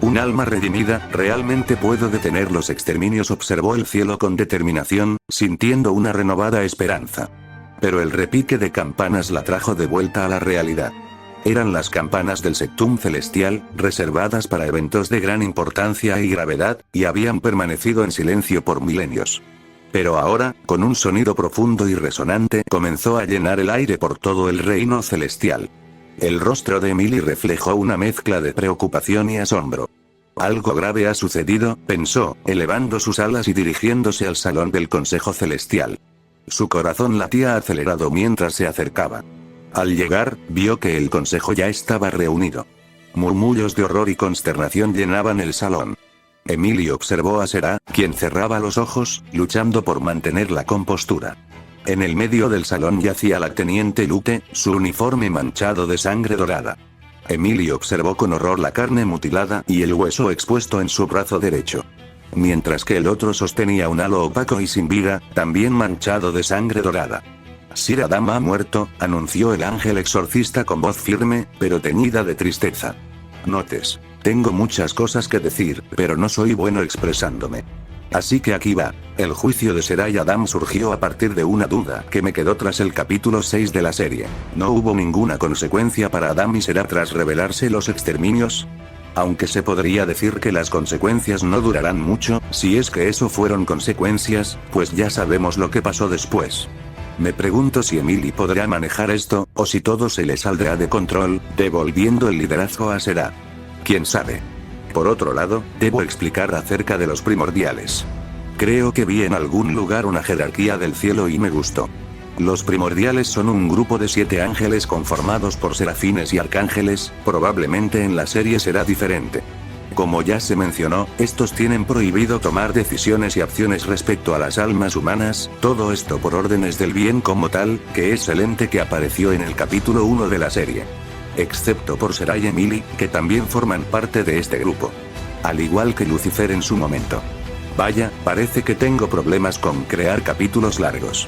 Un alma redimida, ¿realmente puedo detener los exterminios? Observó el cielo con determinación, sintiendo una renovada esperanza. Pero el repique de campanas la trajo de vuelta a la realidad. Eran las campanas del Sectum Celestial, reservadas para eventos de gran importancia y gravedad, y habían permanecido en silencio por milenios. Pero ahora, con un sonido profundo y resonante, comenzó a llenar el aire por todo el reino celestial. El rostro de Emily reflejó una mezcla de preocupación y asombro. Algo grave ha sucedido, pensó, elevando sus alas y dirigiéndose al salón del Consejo Celestial. Su corazón latía acelerado mientras se acercaba. Al llegar, vio que el consejo ya estaba reunido. Murmullos de horror y consternación llenaban el salón. Emily observó a Serah, quien cerraba los ojos, luchando por mantener la compostura. En el medio del salón yacía la teniente Lute, su uniforme manchado de sangre dorada. Emily observó con horror la carne mutilada y el hueso expuesto en su brazo derecho. Mientras que el otro sostenía un halo opaco y sin vida, también manchado de sangre dorada. Sir Adam ha muerto, anunció el ángel exorcista con voz firme, pero teñida de tristeza. Notes. Tengo muchas cosas que decir, pero no soy bueno expresándome. Así que aquí va. El juicio de Serah y Adam surgió a partir de una duda que me quedó tras el capítulo 6 de la serie. ¿No hubo ninguna consecuencia para Adam y Serah tras revelarse los exterminios? Aunque se podría decir que las consecuencias no durarán mucho, si es que eso fueron consecuencias, pues ya sabemos lo que pasó después. Me pregunto si Emily podrá manejar esto, o si todo se le saldrá de control, devolviendo el liderazgo a Serah. ¿Quién sabe? Por otro lado, debo explicar acerca de los primordiales. Creo que vi en algún lugar una jerarquía del cielo y me gustó. Los primordiales son un grupo de 7 ángeles conformados por serafines y arcángeles, probablemente en la serie será diferente. Como ya se mencionó, estos tienen prohibido tomar decisiones y acciones respecto a las almas humanas, todo esto por órdenes del bien como tal, que es el ente que apareció en el capítulo 1 de la serie. Excepto por Serah y Emily, que también forman parte de este grupo. Al igual que Lucifer en su momento. Vaya, parece que tengo problemas con crear capítulos largos.